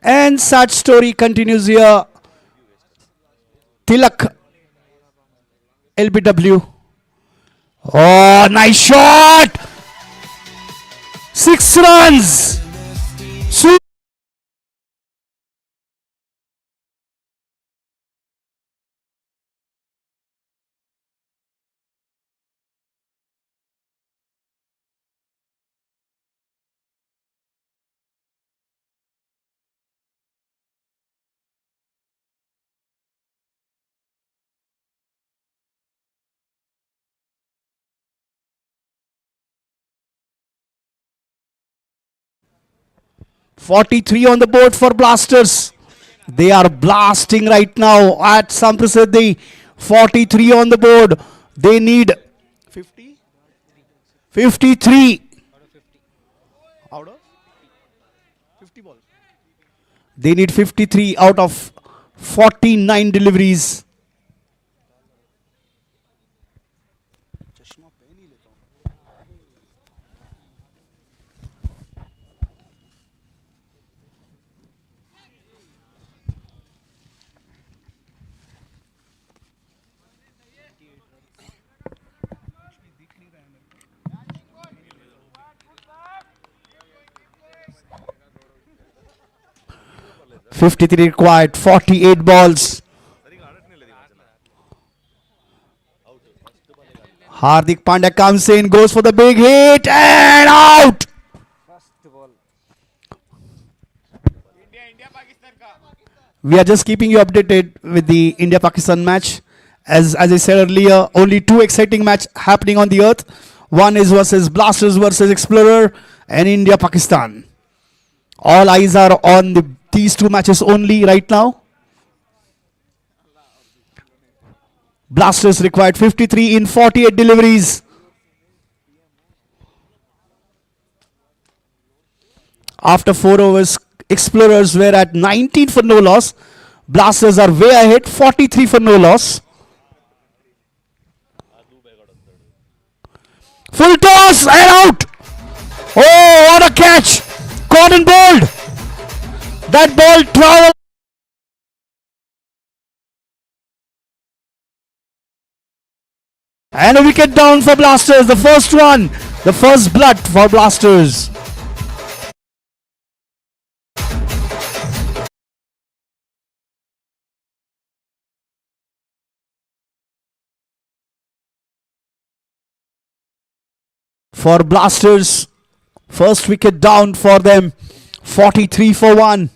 And such story continues here. Tilak, LBW. Oh, nice shot! 6 runs! Su- Forty-three on the board for Blasters. They are blasting right now at Samprasiddhi. 43 on the board. They need 50? 53. Out of 50 balls. They need 53 out of 49 deliveries. 53 required, 48 balls. Hardik Pandya comes in, goes for the big hit and out. We are just keeping you updated with the India-Pakistan match. As I said earlier, only 2 exciting matches happening on the earth. One is versus Blasters versus Explorer and India-Pakistan. All eyes are on these 2 matches only right now. Blasters required 53 in 48 deliveries. After 4 overs, Explorers were at 19 for no loss. Blasters are way ahead, 43 for no loss. Full toss and out. Oh, what a catch. Caught and bowled. That ball traveled. And a wicket down for Blasters. The first one. The first blood for Blasters. For Blasters, first wicket down for them, 43 for 1.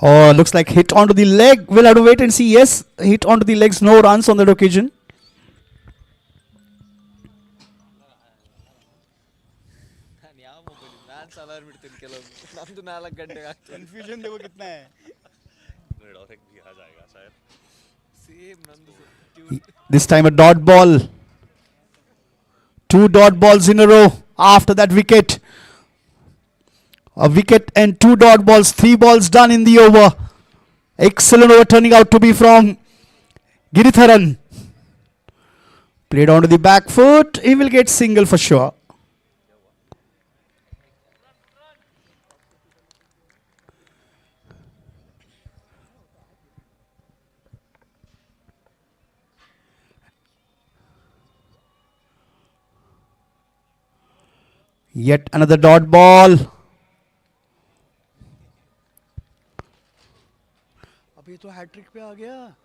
Oh, looks like hit onto the leg. We'll have to wait and see. Yes, hit onto the legs. No runs on that occasion. ನಾನು ಯಾವ mobile ನಾನು alarm ಇಡ್ತೀನಿ ಕೆಲವೊಂದು ನಮ್ದು 4 ಗಂಟೆಗೆ ಆಗ್ತದೆ Confusion देखो कितना है. भी आ जाएगा शायद ಸೇಮ್ ನಂದು tune This time a dot ball. 2 dot balls in a row after that wicket. A wicket and 2 dot balls. 3 balls done in the over. Excellent over turning out to be from Giritharan. Played onto the back foot. He will get single for sure. Yet another dot ball. अब ये तो hat trick पे आ गया.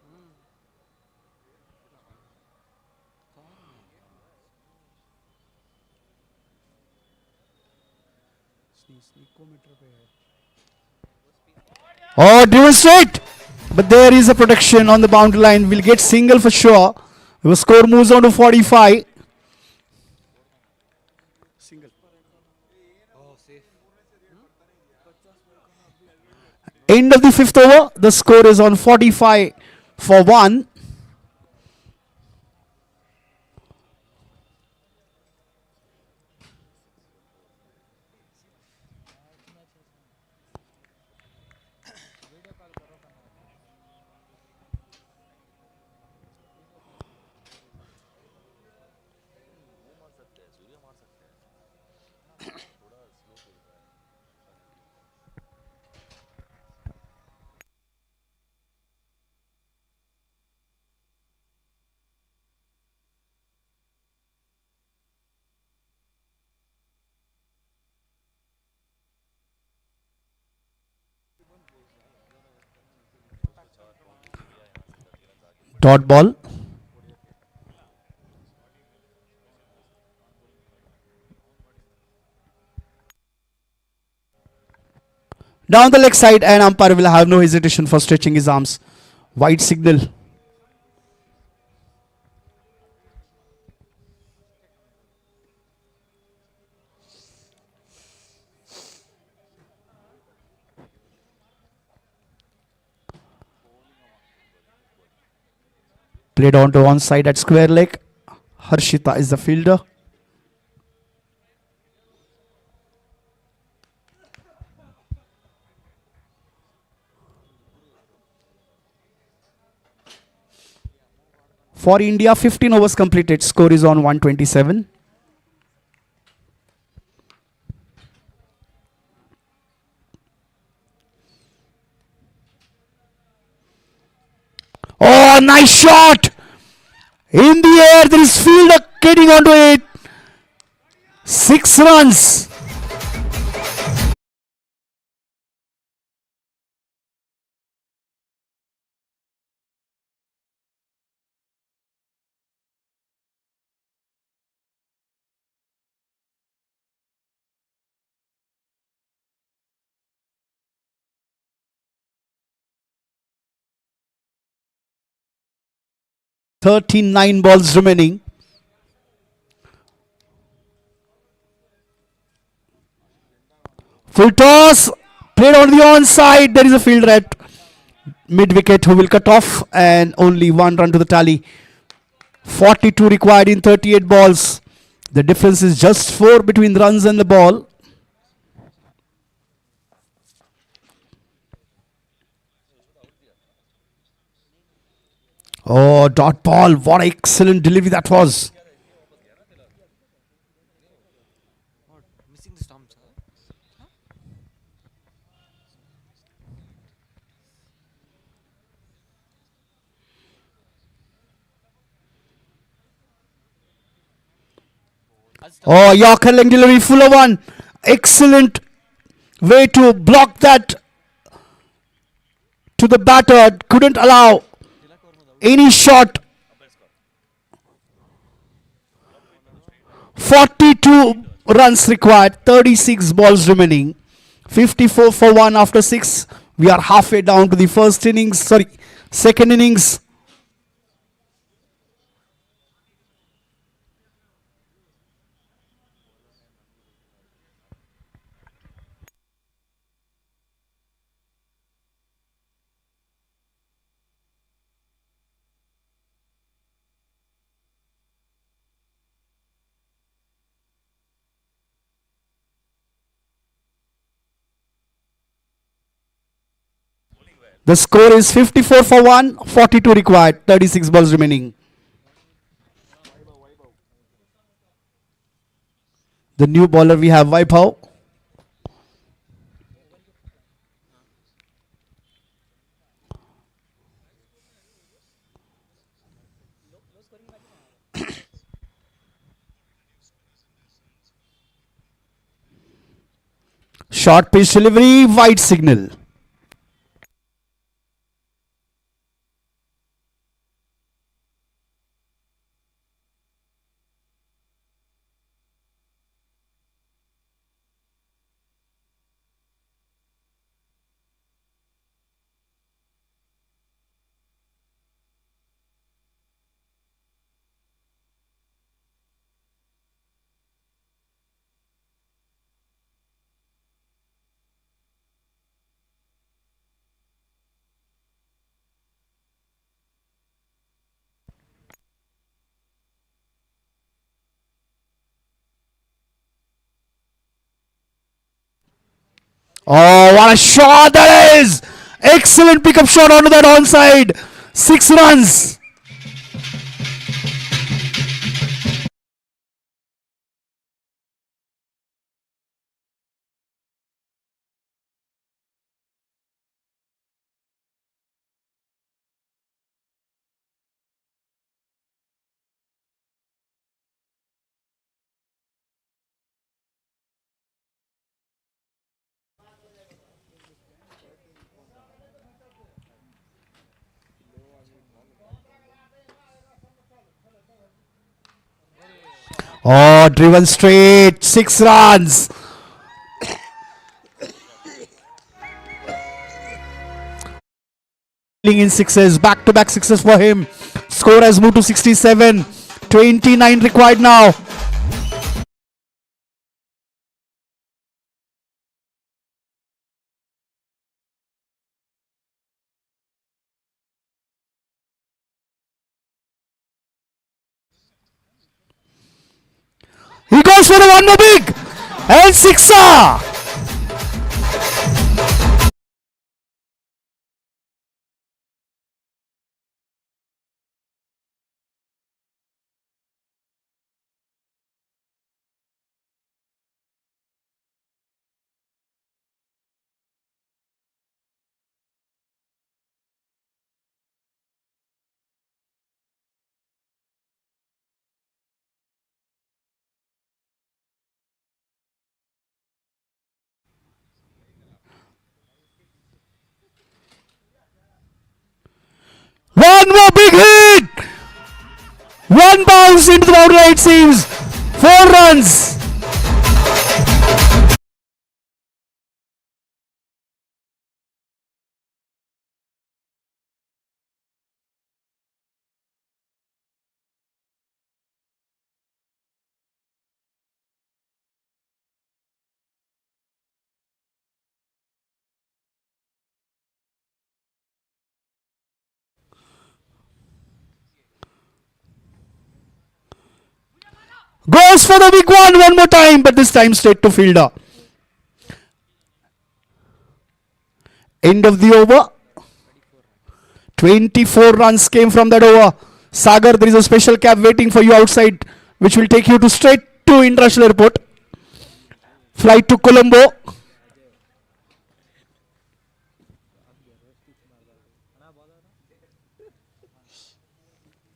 Oh, driven straight. But there is a protection on the boundary line. We'll get single for sure. The score moves on to 45. End of the fifth over. The score is on 45 for 1. Dot ball. Down the leg side, and umpire will have no hesitation for stretching his arms. White signal. Played on to onside at square leg. Harshita is the fielder. For India, 15 overs completed. Score is on 127. Oh, nice shot! In the air, there is fielder getting onto it. 6 runs. Thirty-nine balls remaining. Full toss. Played on the onside. There is a fielder at mid wicket who will cut off, and only 1 run to the tally. 42 required in 38 balls. The difference is just 4 between the runs and the ball. Oh, dot ball. What excellent delivery that was. Missing the stumps. Oh, Yorker leg delivery, fuller one. Excellent way to block that to the batter. Couldn't allow any shot. 42 runs required, 36 balls remaining. 54 for 1 after 6. We are halfway down to the first innings, second innings. The score is 54 for 1, 42 required, 36 balls remaining. The new bowler we have Vaibhav. Short pitch delivery, wide signal. Oh, what a shot that is! Excellent pickup shot onto that onside. 6 runs. Oh, driven straight. 6 runs. In sixes, back-to-back sixes for him. Score has moved to 67. 29 required now. He goes for the one more big and sixer. One more big hit. One bounce into the boundary, it seems. 4 runs. Goes for the big one more time, but this time straight to fielder. End of the over. 24 runs came from that over. Sagar, there is a special cab waiting for you outside, which will take you to straight to International Airport. Flight to Colombo.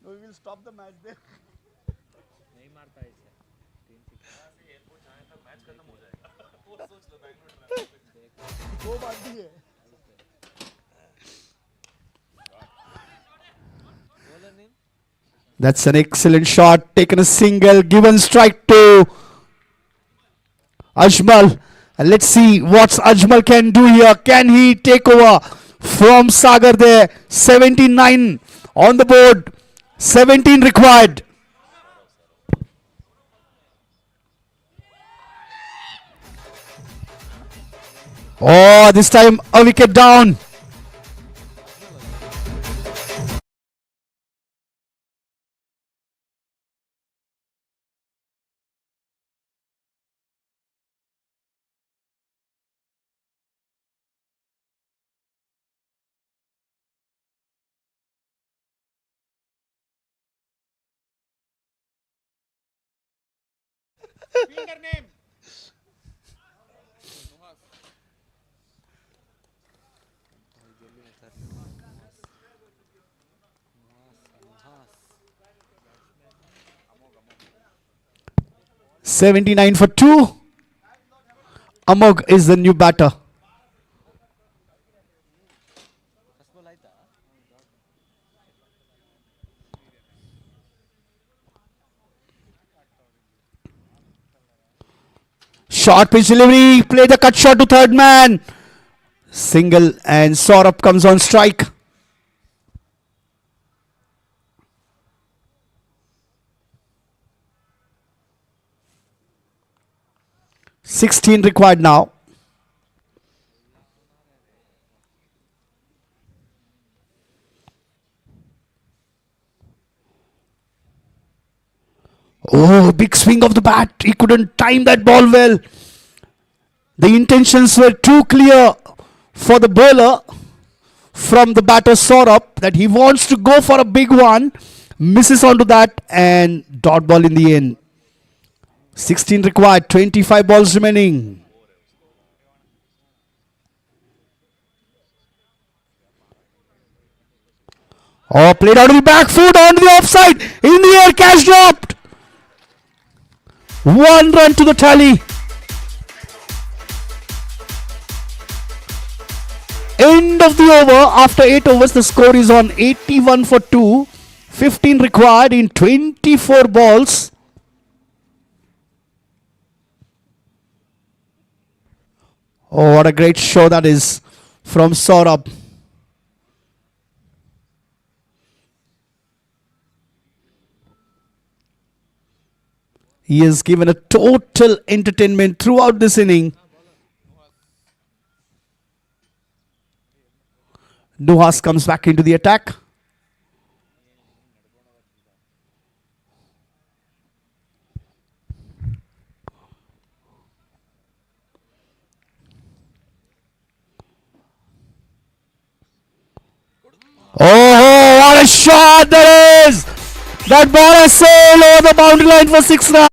We will stop the match there. That's an excellent shot. Taken a single, given strike to Ajmal. And let's see what Ajmal can do here. Can he take over from Sagar there? 79 on the board. 17 required. Oh, this time a wicket down. Fielder name. 79 for 2. Amog is the new batter. Short pitch delivery. Play the cut shot to third man. Single and Saurabh comes on strike. Sixteen required now. Oh, big swing of the bat. He couldn't time that ball well. The intentions were too clear for the bowler from the batter Saurabh that he wants to go for a big one. Misses onto that and dot ball in the end. 16 required, 25 balls remaining. Oh, played out of the back foot on the offside. In the air, catch dropped. 1 run to the tally. End of the over. After 8 overs, the score is on 81 for 2. 15 required in 24 balls. Oh, what a great show that is from Saurabh. He has given a total entertainment throughout this inning. Nuhas comes back into the attack. Oh, what a shot that is! That ball has sailed over the boundary line for 6 runs.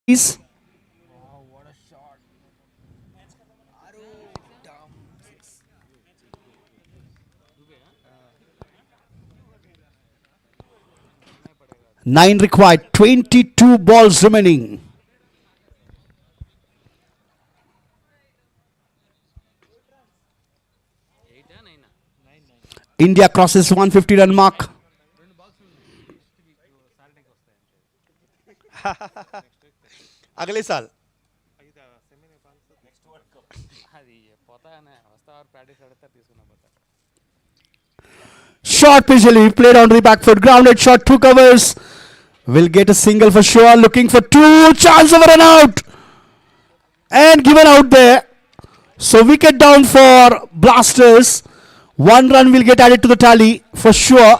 Please. 9 required, 22 balls remaining. India crosses 150 run mark. अगले साल Short pitch delivery, played onto the back foot, grounded shot, 2 covers. Will get a single for sure, looking for 2, chance of a run out. And given out there. So wicket down for Blasters. 1 run will get added to the tally for sure.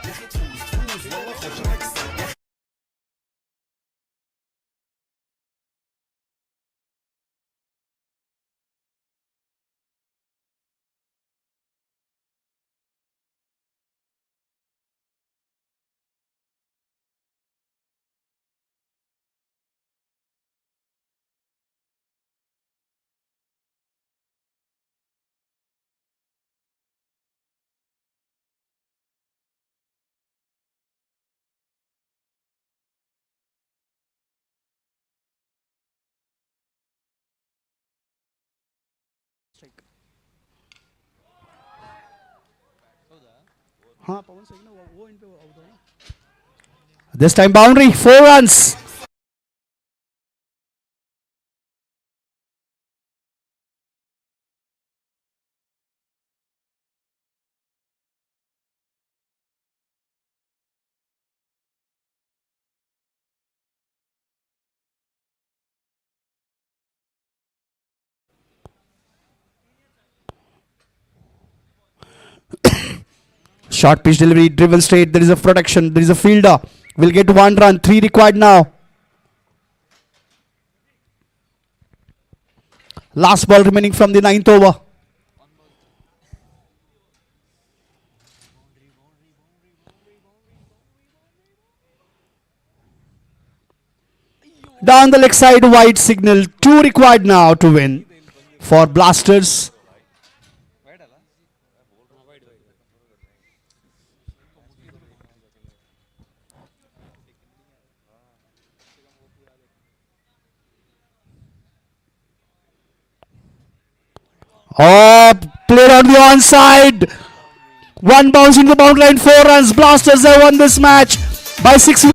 This time boundary, 4 runs. Short pitch delivery, driven straight. There is a protection. There is a fielder. Will get 1 run. 3 required now. Last ball remaining from the 9th over. Down the leg side, wide signal. 2 required now to win. for Blasters. Oh, played on the onside. One bounce in the boundary line, 4 runs. Blasters have won this match by 6